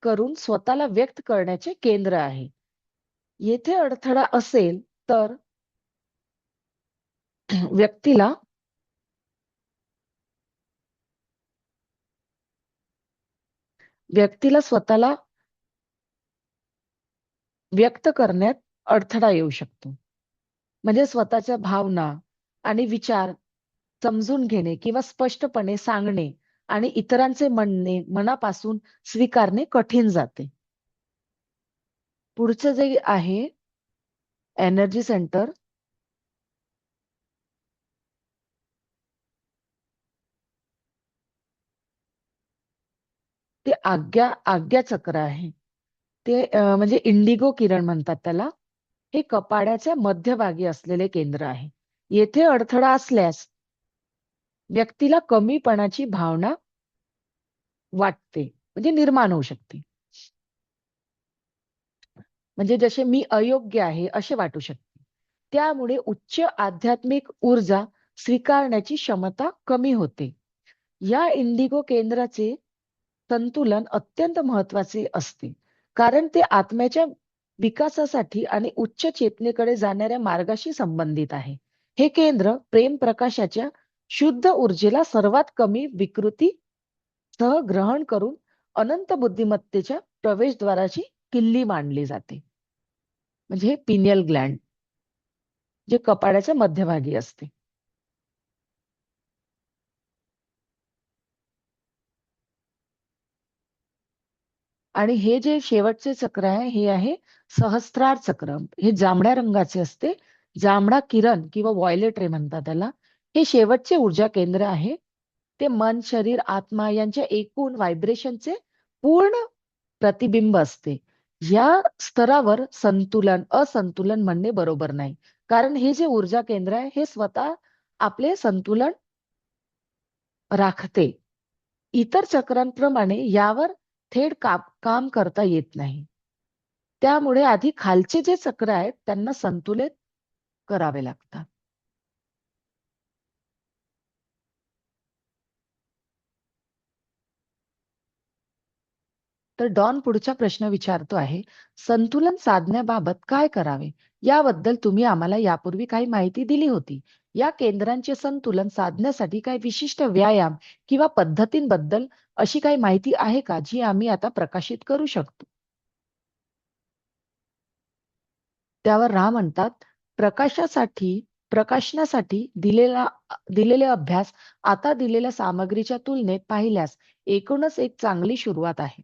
करून स्वतःला व्यक्त करण्याचे केंद्र आहे. येथे अडथळा असेल तर व्यक्तीला व्यक्तीला स्वतःला व्यक्त करण्यात अडथळा येऊ शकतो. म्हणजे स्वतःच्या भावना आणि विचार समजून घेणे किंवा स्पष्टपणे सांगणे आणि इतरांचे म्हणणे मनापासून स्वीकारणे कठीण जाते. पुढचं जे आहे एनर्जी सेंटर ते आज्ञा चक्र आहे. ते म्हणजे इंडिगो किरण म्हणतात त्याला. हे कपाडाच्या मध्यभागी असलेले केंद्र आहे. येथे अडथळा असल्यास व्यक्तीला कमीपणाची भावना वाटते, म्हणजे निर्माण होऊ शकते. म्हणजे जसे मी अयोग्य आहे असे वाटू शकते. त्यामुळे उच्च आध्यात्मिक ऊर्जा स्वीकारण्याची क्षमता कमी होते. या इंडिगो केंद्राचे संतुलन अत्यंत महत्वाचे असते, कारण ते आत्म्याच्या विकासासाठी आणि उच्च चेतनेकडे जाणाऱ्या मार्गाशी संबंधित आहे. हे केंद्र प्रेम प्रकाशाच्या शुद्ध ऊर्जेला सर्वात कमी विकृती सह ग्रहण करून अनंत बुद्धिमत्तेच्या प्रवेशद्वाराची किल्ली मानली जाते. म्हणजे हे पिनियल ग्लँड जे कपाडाच्या मध्यभागी असते. आणि हे जे शेवटचे चक्र आहे हे आहे सहस्त्रार चक्र. हे जांभळ्या रंगाचे असते. जांभळा किरण किंवा व्हायलेट रे म्हणतात त्याला. हे शेवटचे ऊर्जा केंद्र आहे. ते मन, शरीर, आत्मा यांच्या एकूण व्हायब्रेशनचे पूर्ण प्रतिबिंब असते. या स्तरावर असंतुलन म्हणणे बरोबर नाही. कारण हे जे ऊर्जा केंद्र आहे हे स्वतः आपले संतुलन राखते. इतर चक्रांप्रमाणे यावर थेट काम करता येत नाही. त्यामुळे आधी खालचे जे चक्र आहेत त्यांना संतुलित करावे लागतात. तर डॉन पुढचा प्रश्न विचारतो आहे, संतुलन साधण्याबाबत काय करावे? याबद्दल तुम्ही आम्हाला यापूर्वी काही माहिती दिली होती. या केंद्रांचे संतुलन साधण्यासाठी काही विशिष्ट व्यायाम किंवा पद्धतींबद्दल अशी काही माहिती आहे का, जी आम्ही आता प्रकाशित करू शकतो? त्यावर रा म्हणतात, प्रकाशासाठी प्रकाशनासाठी दिलेले अभ्यास आता दिलेल्या सामग्रीच्या तुलनेत पाहिल्यास एकूणच एक चांगली सुरुवात आहे.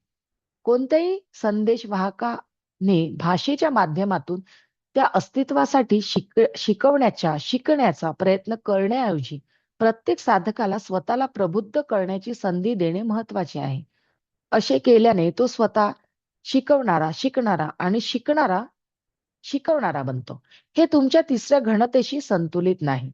कोणत्याही संदेश वाहकाने भाषेच्या माध्यमातून त्या अस्तित्वासाठी शिकण्याचा प्रयत्न करण्याऐवजी प्रत्येक साधकाला स्वतःला प्रबुद्ध करण्याची संधी देणे महत्वाचे आहे. असे केल्याने तो स्वतः शिकणारा आणि शिकवणारा बनतो. हे तुमच्या तिसऱ्या घनतेशी संतुलित नाही.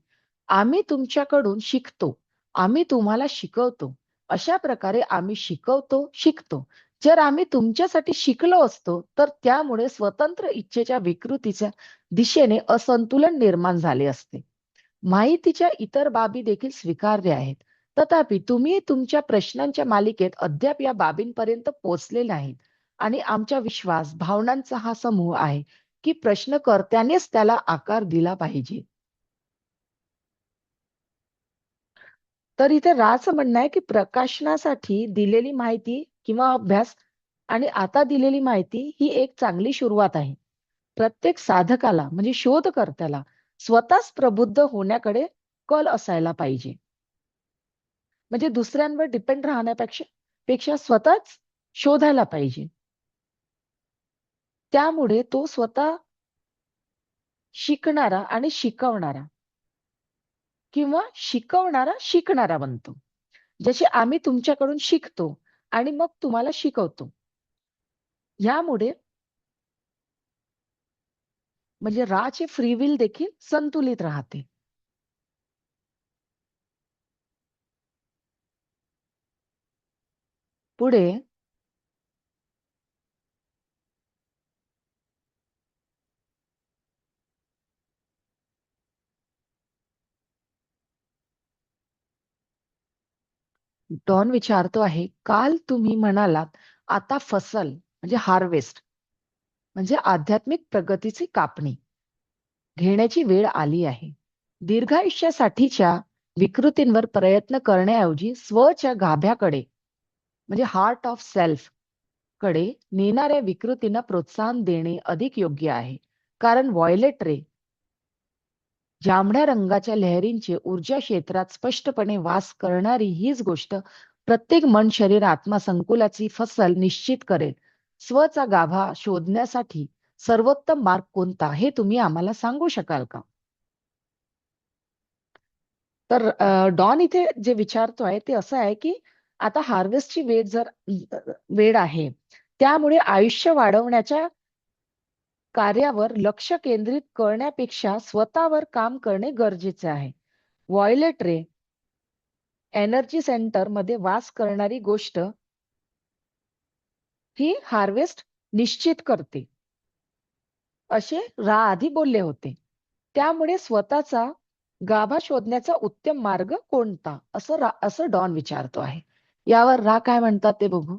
आम्ही तुमच्याकडून शिकतो, आम्ही तुम्हाला शिकवतो. अशा प्रकारे आम्ही शिकतो. जर आम्ही तुमच्यासाठी शिकलो असतो, तर त्यामुळे स्वतंत्र इच्छेच्या विकृतीच्या दिशेने असंतुलन निर्माण झाले असते. माहितीच्या इतर बाबी देखील स्वीकार्य आहेत. तथापि तुम्ही तुमच्या प्रश्नांच्या मालिकेत अद्याप या बाबींपर्यंत पोहोचले नाहीत आणि आमचा विश्वास, भावनांचा हा समूह आहे, की प्रश्नकर्त्यानेच त्याला आकार दिला पाहिजे. तर इथे राचं म्हणणं आहे, की प्रकाशनासाठी दिलेली माहिती किंवा अभ्यास आणि आता दिलेली माहिती ही एक चांगली सुरुवात आहे. प्रत्येक साधकाला म्हणजे शोधकर्त्याला स्वतःच प्रबुद्ध होण्याकडे कल असायला पाहिजे. म्हणजे दुसऱ्यांवर डिपेंड राहण्यापेक्षा पेक्षा स्वतःच शोधायला पाहिजे. त्यामुळे तो स्वतः शिकणारा आणि शिकवणारा बनतो. जसे आम्ही तुमच्याकडून शिकतो आणि मग तुम्हाला शिकवतो. यामुळे म्हणजे राचे फ्री विल देखील संतुलित राहते. पुढे डॉन विचारतो आहे, काल तुम्ही म्हणालात आता फसल म्हणजे हार्वेस्ट म्हणजे आध्यात्मिक प्रगतीची कापणी घेण्याची वेळ आली आहे. दीर्घायुष्यासाठीच्या विकृतींवर प्रयत्न करण्याऐवजी स्वच्या गाभ्याकडे म्हणजे हार्ट ऑफ सेल्फ कडे नेणाऱ्या विकृतींना प्रोत्साहन देणे अधिक योग्य आहे. कारण व्हायलेट रे जांभळ्या रंगाच्या लहरींची ऊर्जा क्षेत्रात स्पष्टपणे वास करणारी हीच गोष्ट प्रत्येक मन, शरीर, आत्मा संकुलाची फसल निश्चित करेल. स्वचा गाभा शोधण्यासाठी सर्वोत्तम मार्ग कोणता हे तुम्ही आम्हाला सांगू शकाल का? तर डॉन इथे जे विचारतोय ते असं आहे, की आता हार्वेस्टची वेळ आहे, त्यामुळे आयुष्य वाढवण्याच्या कार्यावर लक्ष केंद्रित करण्यापेक्षा स्वतःवर काम करणे गरजेचे आहे. व्हायोलेट रे एनर्जी सेंटर मध्ये वास करणारी गोष्ट ही हार्वेस्ट निश्चित करते, असे रा आधी बोलले होते. त्यामुळे स्वतःचा गाभा शोधण्याचा उत्तम मार्ग कोणता, असं डॉन विचारतो आहे. यावर रा काय म्हणतात ते बघू.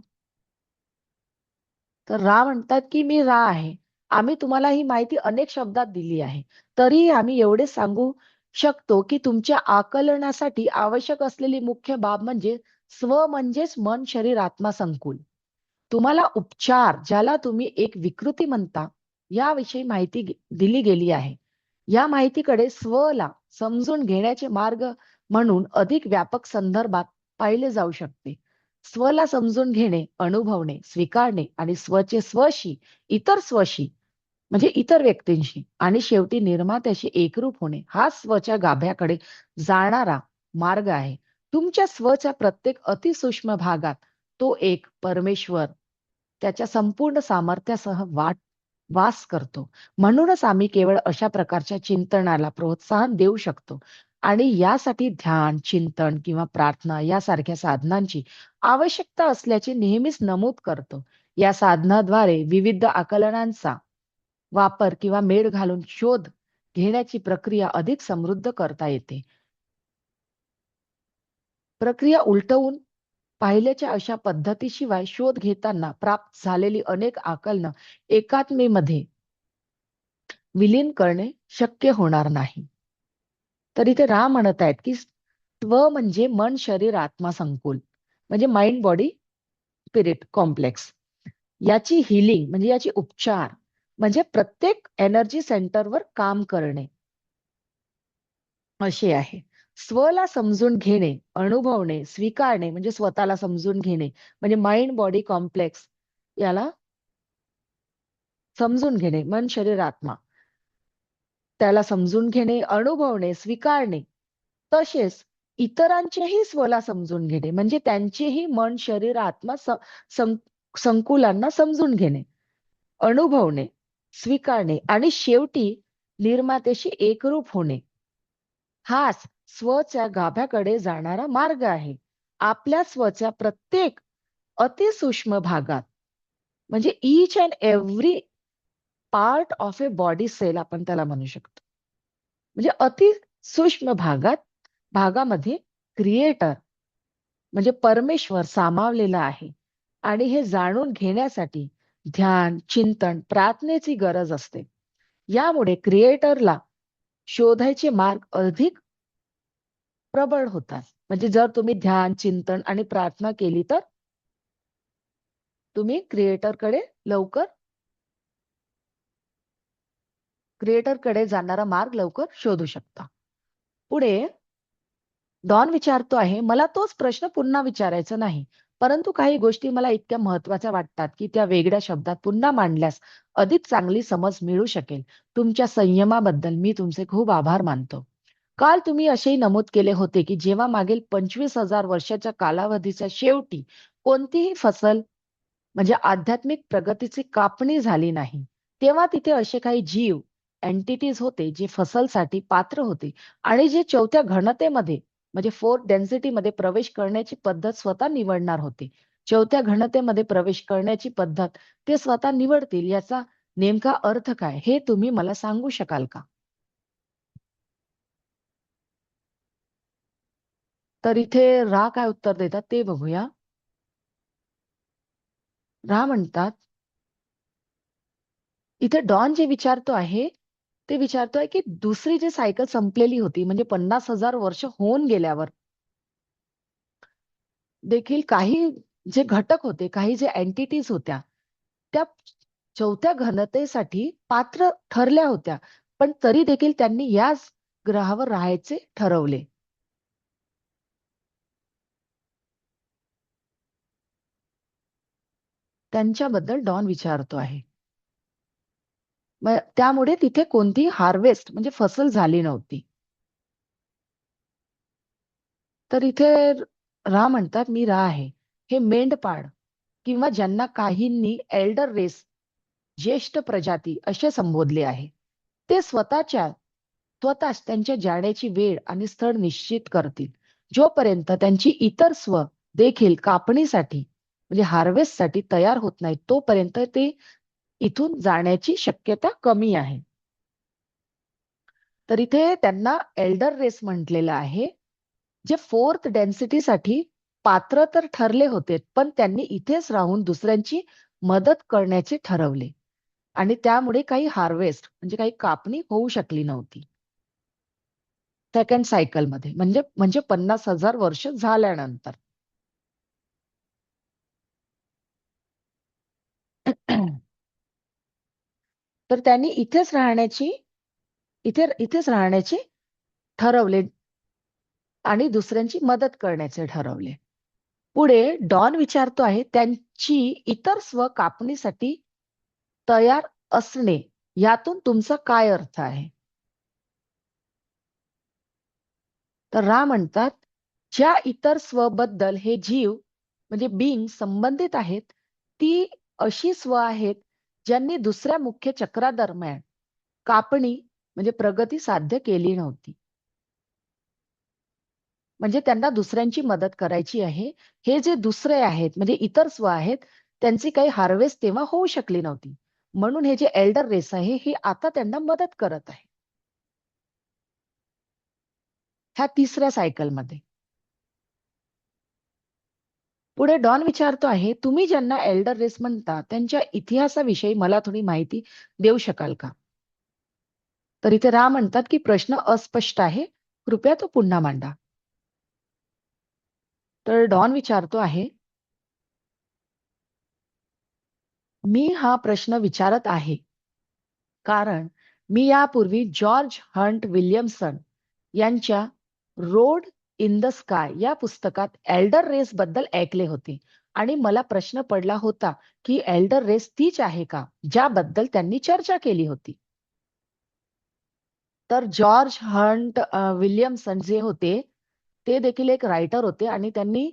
तर रा म्हणतात की मी रा आहे. आम्ही तुम्हाला ही माहिती अनेक शब्दात दिली आहे. तरीही आम्ही एवढे सांगू शकतो की तुमच्या आकलनासाठी आवश्यक असलेली मुख्य बाब म्हणजे स्व म्हणजेच मन, शरीर, आत्मा संकुल. तुम्हाला उपचार, ज्याला तुम्ही एक विकृती म्हणता, याविषयी माहिती दिली गेली आहे. या माहितीकडे स्वला समजून घेण्याचे मार्ग म्हणून अधिक व्यापक संदर्भात पाहिले जाऊ शकते. स्वला समजून घेणे, अनुभवणे, स्वीकारणे आणि स्वचे स्वशी, इतर स्वशी म्हणजे इतर व्यक्तींशी आणि शेवटी निर्मात्याशी एकरूप होणे, हा स्वच्या गाभ्याकडे जाणारा मार्ग आहे. तुमच्या स्वच्या प्रत्येक अतिसूक्ष्म भागात तो एक परमेश्वर त्याच्या संपूर्ण सामर्थ्यासह वास करतो. म्हणूनच आम्ही केवळ अशा प्रकारच्या चिंतनाला प्रोत्साहन देऊ शकतो आणि यासाठी ध्यान, चिंतन किंवा प्रार्थना यासारख्या साधनांची आवश्यकता असल्याचे नेहमीच नमूद करतो. या साधनाद्वारे विविध आकलनांचा वापर किंवा मेळ घालून शोध घेण्याची प्रक्रिया अधिक समृद्ध करता येते. प्रक्रिया उलटवून पाहिल्याच्या अशा पद्धतीशिवाय शोध घेताना प्राप्त झालेली अनेक आकलनं एकात्मेमध्ये विलीन करणे शक्य होणार नाही. तर इथे राम म्हणत आहेत की स्व म्हणजे मन, शरीर, आत्मा संकुल म्हणजे माइंड, बॉडी, स्पिरिट कॉम्प्लेक्स. याची हिलिंग म्हणजे याची उपचार म्हणजे प्रत्येक एनर्जी सेंटरवर काम करणे असे आहे. स्वला समजून घेणे, अनुभवणे, स्वीकारणे म्हणजे स्वतःला समजून घेणे म्हणजे माइंड, बॉडी कॉम्प्लेक्स याला समजून घेणे, मन, शरीर, आत्मा त्याला समजून घेणे, अनुभवणे, स्वीकारणे. तसेच इतरांचेही स्वला समजून घेणे म्हणजे त्यांचेही मन, शरीर, आत्मा सं- संकुलांना समजून घेणे, अनुभवणे, स्वीकारणे आणि शेवटी निर्मात्याशी एकरूप होणे, हाच स्वच्या गाभ्याकडे जाणारा मार्ग आहे. आपल्या स्वच्या प्रत्येक अतिसूक्ष्म भागात म्हणजे each and every part of a body cell आपण त्याला म्हणू शकतो. म्हणजे अति सूक्ष्म भागामध्ये क्रिएटर म्हणजे परमेश्वर सामावलेला आहे आणि हे जाणून घेण्यासाठी ध्यान, चिंतन, प्रार्थनेची गरज असते. यामुळे क्रिएटरला शोधायचे मार्ग अधिक प्रबळ होतात. म्हणजे जर तुम्ही ध्यान, चिंतन आणि प्रार्थना केली तर तुम्ही क्रिएटरकडे जाणारा मार्ग लवकर शोधू शकता. पुढे डॉन विचारतो आहे, मला तोच प्रश्न पुन्हा विचारायचा नाही. परंतु काही गोष्टी मला इतक्या महत्वाच्या वाटतात की त्या वेगळ्या शब्दात पुन्हा मांडल्यास अधिक चांगली समज मिळू शकेल. तुमच्या संयमाबद्दल मी तुमचे खूप आभार मानतो. काल तुम्ही असेही नमूद केले होते की जेव्हा मागील 25,000 वर्षाच्या कालावधीच्या शेवटी कोणतीही फसल म्हणजे आध्यात्मिक प्रगतीची कापणी झाली नाही, तेव्हा तिथे असे काही जीव एंटिटीज होते जे फसलसाठी पात्र होते आणि जे चौथ्या घनतेमध्ये म्हणजे फोर्थ डेन्सिटी मध्ये प्रवेश करण्याची पद्धत स्वतः निवडणार होते. चौथ्या घनतेमध्ये प्रवेश करण्याची पद्धत ते स्वतः निवडतील, याचा नेमका अर्थ काय हे तुम्ही मला सांगू शकाल का? तर इथे रा काय उत्तर देतात ते बघूया. रा म्हणतात, इथे डॉन जे विचारतो आहे ते विचारतोय की दुसरी जी सायकल संपलेली होती म्हणजे 50,000 वर्ष होऊन गेल्यावर देखील काही जे घटक होते, काही जे एंटिटीज होत्या, त्या चौथ्या घनतेसाठी पात्र ठरल्या होत्या. पण तरी देखील त्यांनी याच ग्रहावर राहायचे ठरवले. त्यांच्याबद्दल डॉन विचारतो आहे. त्यामुळे तिथे कोणतीही हार्वेस्ट म्हणजे फसल झाली नव्हती. तर इथे रा म्हणतात मी रा आहे. हे मेंढपाळ किंवा ज्यांना काहींनी एल्डर रेस, ज्येष्ठ प्रजाती असे संबोधले आहे. ते स्वतःच त्यांच्या जाण्याची वेळ आणि स्थळ निश्चित करतील. जोपर्यंत त्यांची इतर स्व देखील कापणीसाठी म्हणजे हार्वेस्टसाठी तयार होत नाहीत, तोपर्यंत ते इथून जाण्याची शक्यता कमी आहे. तर इथे त्यांना एल्डर रेस म्हटलेलं आहे, जे फोर्थ डेन्सिटीसाठी पात्र तर ठरले होते, पण त्यांनी इथेच राहून दुसऱ्यांची मदत करण्याचे ठरवले आणि त्यामुळे काही हार्वेस्ट म्हणजे काही कापणी होऊ शकली नव्हती सेकंड सायकलमध्ये, म्हणजे म्हणजे 50,000 वर्ष झाल्यानंतर. तर त्यांनी इथेच राहण्याचे ठरवले आणि दुसऱ्यांची मदत करण्याचे ठरवले. पुढे डॉन विचारतो आहे, त्यांची इतर स्व कापणीसाठी तयार असणे यातून तुमचा काय अर्थ आहे? तर रा म्हणतात, ज्या इतर स्वबद्दल हे जीव म्हणजे बिंग संबंधित आहेत, ती अशी स्व आहेत ज्यांनी दुसऱ्या मुख्य चक्रादरम्यान कापणी म्हणजे प्रगती साध्य केली नव्हती. म्हणजे त्यांना दुसऱ्यांची मदत करायची आहे. हे जे दुसरे आहेत म्हणजे इतर स्व आहेत, त्यांची काही हार्वेस्ट तेव्हा होऊ शकली नव्हती. म्हणून हे जे एल्डर रेस आहे, हे आता त्यांना मदत करत आहे. ह्या तिसऱ्या सायकलमध्ये. पुढे डॉन विचारतो आहे, तुम्ही ज्यांना एल्डर रेस म्हणता, त्यांच्या इतिहासाविषयी मला थोडी माहिती देऊ शकाल का? तर इथे रा म्हणतात, की प्रश्न अस्पष्ट आहे. कृपया तो पुन्हा मांडा. तर डॉन विचारतो आहे, मी हा प्रश्न विचारत आहे कारण मी यापूर्वी जॉर्ज हंट विल्यमसन यांच्या रोड इन द स्काय या पुस्तकात एल्डर रेस बद्दल ऐकले होते आणि मला प्रश्न पडला होता की एल्डर रेस तीच आहे का ज्याबद्दल त्यांनी चर्चा केली होती. तर जॉर्ज हंट विल्यमसन जे होते ते देखील एक रायटर होते आणि त्यांनी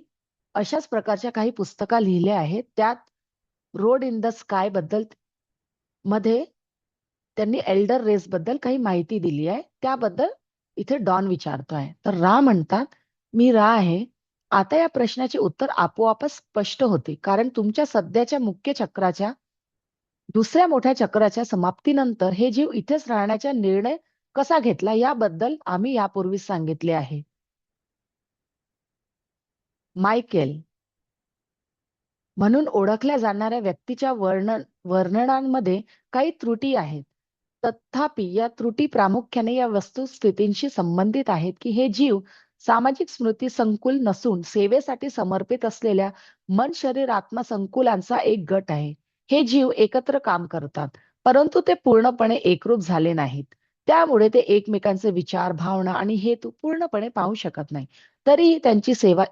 अशाच प्रकारच्या काही पुस्तका लिहिल्या आहेत. त्यात रोड इन द स्काय बद्दल मध्ये त्यांनी एल्डर रेस बद्दल काही माहिती दिली आहे. त्याबद्दल इथे डॉन विचारतोय. तर रा म्हणतात, मी रा आहे. आता या प्रश्नाचे उत्तर आपोआपच स्पष्ट होते कारण तुमच्या सध्याच्या मुख्य चक्राच्या दुसऱ्या मोठ्या चक्राच्या समाप्तीनंतर हे जीव इथेच राहण्याचा निर्णय कसा घेतला याबद्दल आम्ही यापूर्वीच सांगितले आहे. मायकेल म्हणून ओळखल्या जाणाऱ्या व्यक्तीच्या वर्णनांमध्ये काही त्रुटी आहेत. तथापि या त्रुटी प्रामुख्याने या वस्तुस्थितींशी संबंधित आहेत की हे जीव सामाजिक स्मृती संकुल नसून सेवेसाठी समर्पित असलेल्या मन शरीर आत्मा संकुलांचा एक गट आहे. हे जीव एकत्र काम करतात, परंतु ते पूर्णपणे एकरूप झाले नाहीत. त्यामुळे ते एकमेकांचे विचार, भावना आणि हेतू पूर्णपणे पाहू शकत नाही. तरीही त्यांची सेवा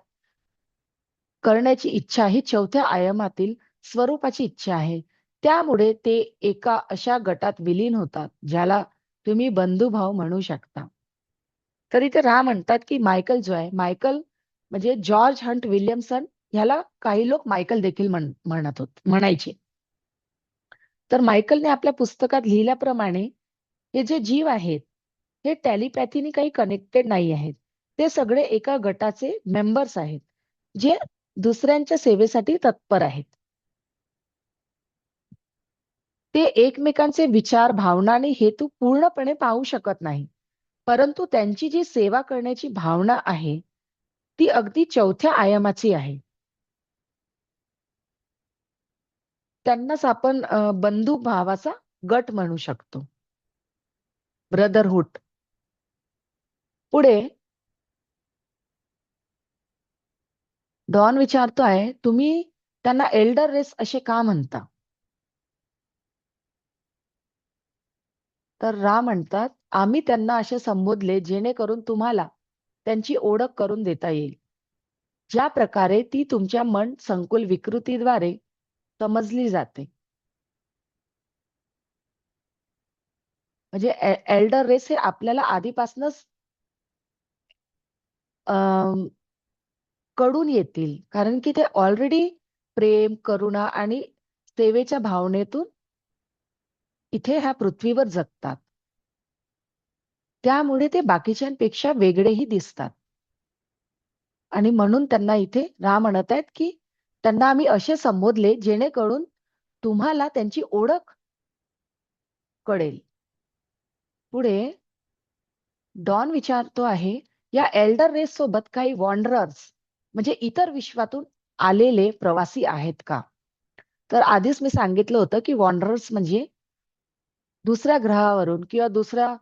करण्याची इच्छा ही चौथ्या आयामातील स्वरूपाची इच्छा आहे. त्यामुळे ते एका अशा गटात विलीन होतात, ज्याला तुम्ही बंधुभाव म्हणू शकता. तर इथे रा म्हणतात, की मायकल जो आहे, मायकल म्हणजे जॉर्ज हंट विल्यमसन ह्याला काही लोक मायकल देखील म्हणायचे. तर मायकलने आपल्या पुस्तकात लिहिल्याप्रमाणे हे जे जीव आहेत, हे टेलिपॅथीने काही कनेक्टेड नाही आहेत. ते सगळे एका गटाचे मेंबर्स आहेत, जे दुसऱ्यांच्या सेवेसाठी तत्पर आहेत. ते एकमेकांचे विचार, भावना आणि हेतू पूर्णपणे पाहू शकत नाही. परंतु त्यांची जी सेवा करण्याची भावना आहे, ती अगदी चौथ्या आयामाची आहे. त्यांनाच आपण बंधुभावाचा गट म्हणू शकतो. ब्रदरहूड. पुढे डॉन विचारतो आहे, तुम्ही त्यांना एल्डर रेस असे का म्हणता? तर रा म्हणतात, आम्ही त्यांना असे संबोधले जेणेकरून तुम्हाला त्यांची ओळख करून देता येईल. ज्या प्रकारे ती तुमच्या मन संकुल विकृतीद्वारे समजली जाते. म्हणजे एल्डर रेस हे आपल्याला आधीपासूनच कडून येतील, कारण की ते ऑलरेडी प्रेम, करुणा आणि सेवेच्या भावनेतून इथे ह्या पृथ्वीवर जगतात. त्यामुळे ते बाकीच्यांपेक्षा वेगळेही दिसतात. आणि म्हणून त्यांना इथे राम म्हणत आहेत, की त्यांना आम्ही असे संबोधले जेणेकरून तुम्हाला त्यांची ओळख कळेल. पुढे डॉन विचारतो आहे, या एल्डर रेस सोबत काही वॉन्डरर्स म्हणजे इतर विश्वातून आलेले प्रवासी आहेत का? तर आधीच मी सांगितलं होतं, की वॉन्डरर्स म्हणजे दुसऱ्या ग्रहावरून किंवा दुसऱ्या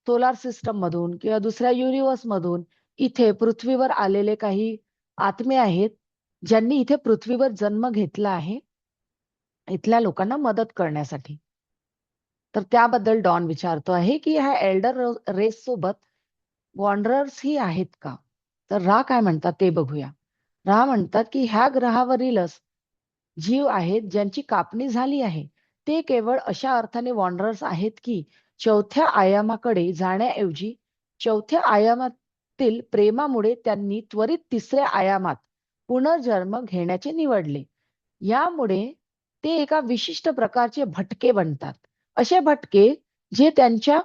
सोलार सिस्टम मधून किंवा दुसऱ्या युनिव्हर्स मधून इथे पृथ्वीवर आलेले काही आत्मे आहेत, ज्यांनी इथे पृथ्वीवर जन्म घेतला आहे, इथल्या लोकांना मदत करण्यासाठी. तर त्याबद्दल डॉन विचारतो आहे, की ह्या एल्डर रेस सोबत वॉन्डरर्स ही आहेत का? तर रा काय म्हणतात ते बघूया. रा म्हणतात, की ह्या ग्रहावरीलच जीव आहेत ज्यांची कापणी झाली आहे. ते केवळ अशा अर्थाने वॉन्डरर्स आहेत, की चौथ्या आयामाकडे जाण्याऐवजी चौथ्या आयामातील प्रेमामुळे त्यांनी त्वरित तिसऱ्या आयामात पुनर्जन्म घेण्याचे निवडले. यामुळे ते एका विशिष्ट प्रकारचे भटके बनतात. असे भटके जे त्यांच्या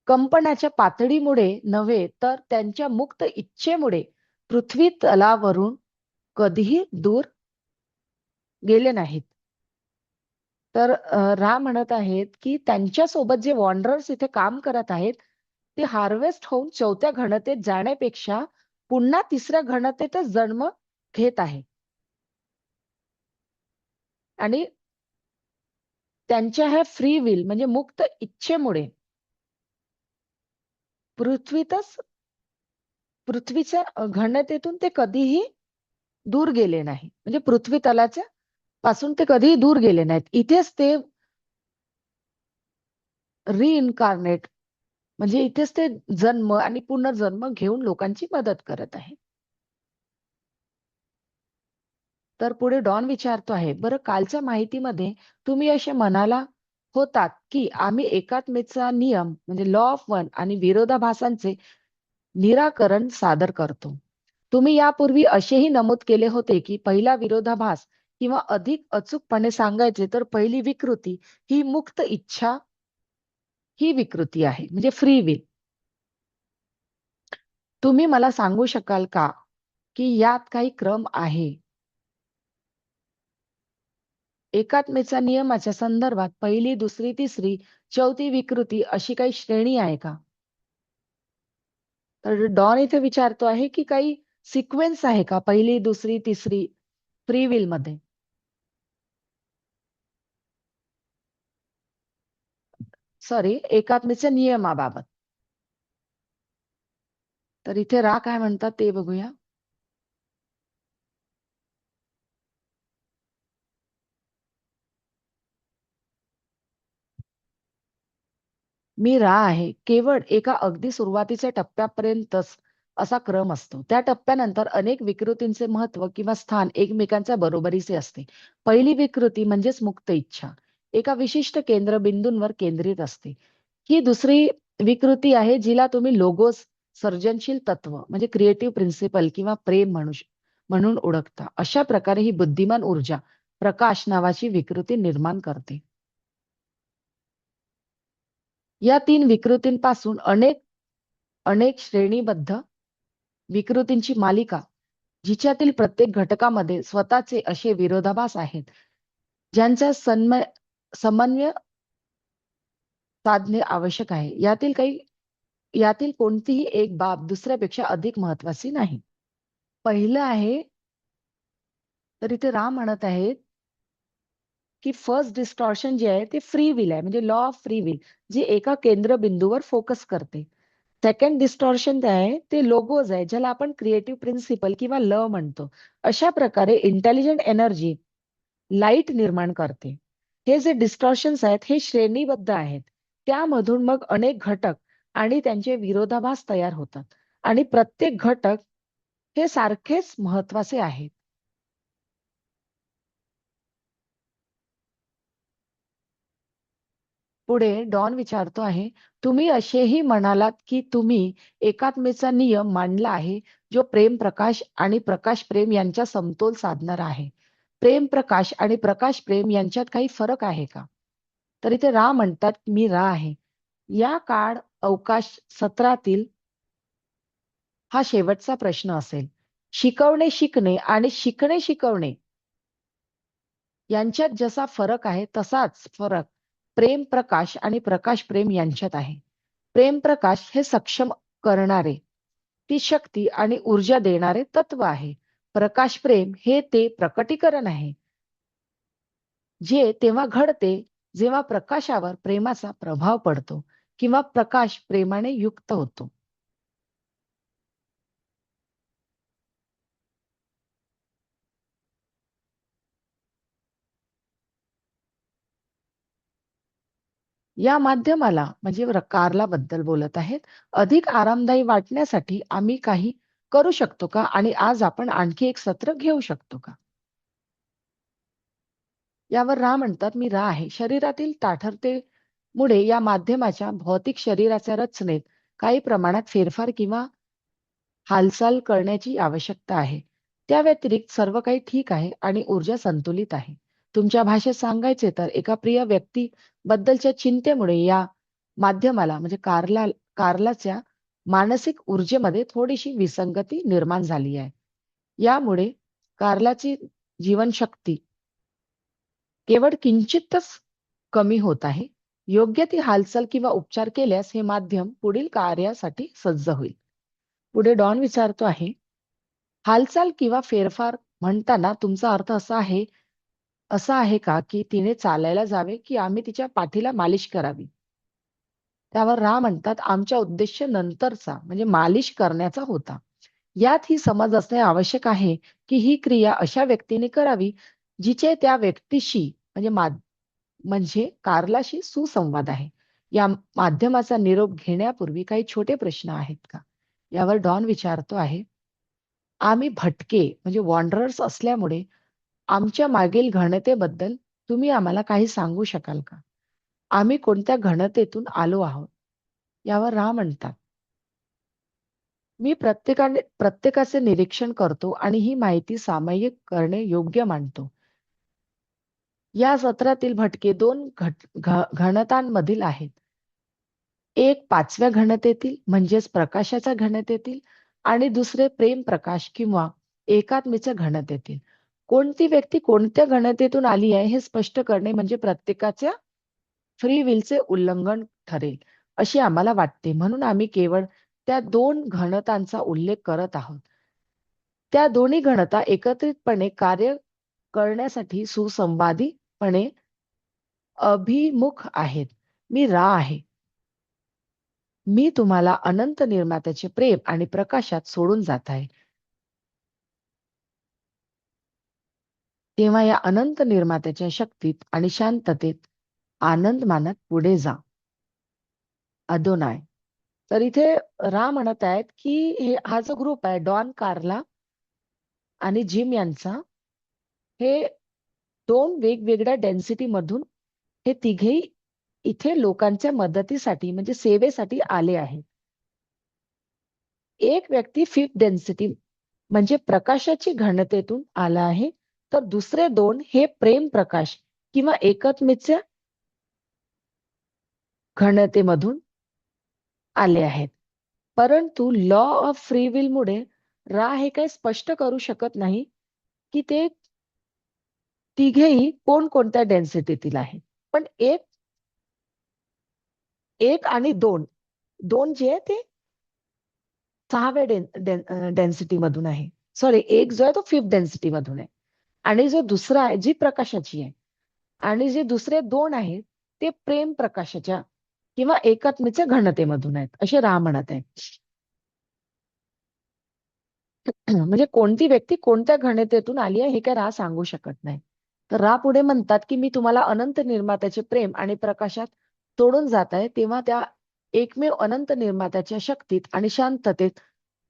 कंपनाच्या पातळीमुळे नव्हे, तर त्यांच्या मुक्त इच्छेमुळे पृथ्वी तलावरून कधीही दूर गेले नाहीत. तर राम म्हणत आहेत, की त्यांच्यासोबत जे वॉन्डरर्स इथे काम करत आहेत, ते हार्वेस्ट होऊन चौथ्या घनतेत जाण्यापेक्षा पुन्हा तिसऱ्या घनतेतच जन्म घेत आहे. आणि त्यांच्या ह्या फ्री विल म्हणजे मुक्त इच्छेमुळे पृथ्वीतच पृथ्वीच्या घनतेतून ते कधीही दूर गेले नाही. म्हणजे पृथ्वी तलाच्या पासून ते कधीही दूर गेले नाहीत. इथेच ते रिइन्कार्नेट म्हणजे इथेच ते जन्म आणि पुनर्जन्म घेऊन लोकांची मदत करत आहे. तर पुढे डॉन विचारतो आहे, बरं कालच्या माहितीमध्ये तुम्ही असे म्हणाला होतात, की आम्ही एकात्मेचा नियम म्हणजे लॉ ऑफ वन आणि विरोधाभासांचे निराकरण सादर करतो. तुम्ही यापूर्वी असेही नमूद केले होते, की पहिला विरोधाभास किंवा अधिक अचूकपणे सांगायचे तर पहिली विकृती ही मुक्त इच्छा ही विकृती आहे म्हणजे फ्री विल. तुम्ही मला सांगू शकाल का, की यात काही क्रम आहे? एकात्मेचा नियमाच्या संदर्भात पहिली, दुसरी, तिसरी, चौथी विकृती अशी काही श्रेणी आहे का? तर डॉन इथे विचारतो आहे, की काही सिक्वेन्स आहे का? पहिली, दुसरी, तिसरी फ्री विल मध्ये? सॉरी, एकात्मेच्या नियमाबाबत. तर इथे रा काय म्हणतात ते बघूया. मी रा आहे. केवळ एका अगदी सुरुवातीच्या टप्प्यापर्यंतच असा क्रम असतो. त्या टप्प्यानंतर अनेक विकृतींचे महत्व किंवा स्थान एकमेकांच्या बरोबरीचे असते. पहिली विकृती म्हणजेच मुक्त इच्छा. एका विशिष्ट केंद्रबिंदूंवर केंद्रित असते. ही दुसरी विकृती आहे जिला तुम्ही लोगोस, सर्जनशील तत्व म्हणजे क्रिएटिव्ह प्रिन्सिपल किंवा प्रेम म्हणून ओळखता. अशा प्रकारे ही बुद्धिमान ऊर्जा प्रकाश नावाची विकृती निर्माण करते. या तीन विकृतींपासून अनेक अनेक श्रेणीबद्ध विकृतींची मालिका, जिच्यातील प्रत्येक घटकामध्ये स्वतःचे असे विरोधाभास आहेत, ज्यांचा समन्वय साधणे आवश्यक आहे. यातील कोणतीही एक बाब दुसऱ्यापेक्षा अधिक महत्वाची नाही. पहिलं आहे, तर इथे राम म्हणत आहेत, की फर्स्ट डिस्टॉर्शन जे आहे ते फ्री विल आहे म्हणजे लॉ ऑफ फ्री विल, जे एका केंद्रबिंदूवर फोकस करते. सेकंड डिस्टॉर्शन जे आहे ते लोगोज आहे, ज्याला आपण क्रिएटिव्ह प्रिन्सिपल किंवा लव म्हणतो. अशा प्रकारे इंटेलिजंट एनर्जी लाईट निर्माण करते. हे जे डिस्टॉर्शन्स आहेत हे श्रेणीबद्ध आहेत. त्यामधून मग अनेक घटक आणि त्यांचे विरोधाभास तयार होतात आणि प्रत्येक घटक हे सारखेच महत्वाचे आहेत. पुढे डॉन विचारतो आहे, तुम्ही असेही म्हणालात की तुम्ही एकात्मेचा नियम मांडला आहे, जो प्रेम प्रकाश आणि प्रकाश प्रेम यांचा समतोल साधणारा आहे. प्रेम प्रकाश आणि प्रकाश प्रेम यांच्यात काही फरक आहे का? तर इथे रा म्हणतात, मी रा आहे. या काळ अवकाश सत्रातील हा शेवटचा प्रश्न असेल. शिकवणे शिकणे आणि शिकणे शिकवणे यांच्यात जसा फरक आहे तसाच फरक प्रेम प्रकाश आणि प्रकाश प्रेम यांच्यात आहे. प्रेम प्रकाश हे सक्षम करणारे, ती शक्ती आणि ऊर्जा देणारे तत्व आहे. प्रकाश प्रेम हे ते प्रकटीकरण आहे, जे तेव्हा घडते जेव्हा प्रकाशावर प्रेमाचा प्रभाव पडतो किंवा प्रकाश प्रेमाने युक्त होतो. या माध्यमाला म्हणजे कारला बद्दल बोलत आहेत, अधिक आरामदायी वाटण्यासाठी आम्ही काही करू शकतो का? आणि आज आपण आणखी एक सत्र घेऊ शकतो का? यावर रा म्हणतात, मी रा आहे. शरीरातील ताठरतेमुळे या माध्यमाच्या भौतिक शरीराच्या रचनेत काही प्रमाणात फेरफार किंवा हालचाल करण्याची आवश्यकता आहे. त्या व्यतिरिक्त सर्व काही ठीक आहे आणि ऊर्जा संतुलित आहे. तुमच्या भाषेत सांगायचे तर एका प्रिय व्यक्तीबद्दलच्या चिंतेमुळे या माध्यमाला म्हणजे कारलाच्या मानसिक ऊर्जेमध्ये थोडीशी विसंगती निर्माण झाली आहे. यामुळे कारलाची जीवनशक्ती केवळ किंचितच कमी होत आहे. योग्य ती हालचाल किंवा उपचार केल्यास हे माध्यम पुढील कार्यासाठी सज्ज होईल. पुढे डॉन विचारतो आहे, हालचाल किंवा फेरफार म्हणताना तुमचा अर्थ असा आहे का की तिने चालायला जावे की आम्ही तिच्या पाठीला मालिश करावी? त्यावर रा म्हणतात, आमचा उद्देश नंतरचा म्हणजे मालिश करण्याचा होता. यात ही समज असणे आवश्यक आहे की ही क्रिया अशा व्यक्तीने करावी जिचे त्या व्यक्तीशी म्हणजे कारलाशी सुसंवाद आहे. या माध्यमाचा निरोप घेण्यापूर्वी काही छोटे प्रश्न आहेत का? यावर डॉन विचारतो आहे, आम्ही भटके म्हणजे वॉन्डरर्स असल्यामुळे आमच्या मागील घनतेबद्दल तुम्ही आम्हाला काही सांगू शकाल का? आम्ही कोणत्या घनतेतून आलो आहोत? यावर रा म्हणतात, मी प्रत्येकाचे निरीक्षण करतो आणि ही माहिती सामायिक करणे योग्य मानतो. या सत्रातील भटके दोन घनतांमधील आहेत. एक 5व्या घनतेतील म्हणजेच प्रकाशाच्या घनतेतील आणि दुसरे प्रेम प्रकाश किंवा एकात्मीच्या घनतेतील. कोणती व्यक्ती कोणत्या घनतेतून आली आहे हे स्पष्ट करणे म्हणजे प्रत्येकाच्या फ्री विलचे उल्लंघन ठरेल अशी आम्हाला वाटते. म्हणून आम्ही केवळ त्या 2 घनतांचा उल्लेख करत आहोत. त्या दोन्ही घनता एकत्रितपणे कार्य करण्यासाठी सुसंवादीपणे अभिमुख आहेत. मी रा आहे. मी तुम्हाला अनंत निर्मात्याचे प्रेम आणि प्रकाशात सोडून जात आहे. तेव्हा या अनंत निर्मात्याच्या शक्तीत आणि शांततेत आनंद मानत पुढे जा. अदोनाय. तर इथे रा म्हणत आहेत, की हा जो ग्रुप आहे डॉन, कार्ला आणि जिम यांचा, हे 2 वेगवेगळ्या डेन्सिटी मधून हे तिघेही इथे लोकांच्या मदतीसाठी म्हणजे सेवेसाठी आले आहेत. एक व्यक्ती 5th डेन्सिटी म्हणजे प्रकाशाची घनतेतून आला आहे, तर दुसरे 2 हे प्रेम प्रकाश किंवा एकात्मीच्या घनतेमधून आले आहेत. परंतु लॉ ऑफ फ्री विल मुळे रा हे काही स्पष्ट करू शकत नाही, की ते तिघेही कोणकोणत्या डेन्सिटीतील आहेत. पण एक एक आणि 2 जे आहे ते 6व्या डेन्सिटी मधून आहे. सॉरी, एक जो आहे तो 5th डेन्सिटी मधून आहे. आणि जो दुसरा आहे जी प्रकाशाची आहे. आणि जे दुसरे 2 आहेत ते प्रेम प्रकाशाच्या किंवा एकात्मीच्या घनतेमधून आहेत, असे रा म्हणत आहे. म्हणजे कोणती व्यक्ती कोणत्या घनतेतून आली आहे हे काय रा सांगू शकत नाही. तर रा पुढे म्हणतात, की मी तुम्हाला अनंत निर्मात्याचे प्रेम आणि प्रकाशात सोडून जात आहे, तेव्हा त्या एकमेव अनंत निर्मात्याच्या शक्तीत आणि शांततेत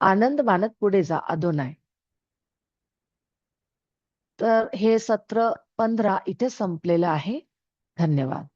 आनंद मानत पुढे जा. अदोनाय. तर हे सत्र 15 इथे संपलेलं आहे. धन्यवाद.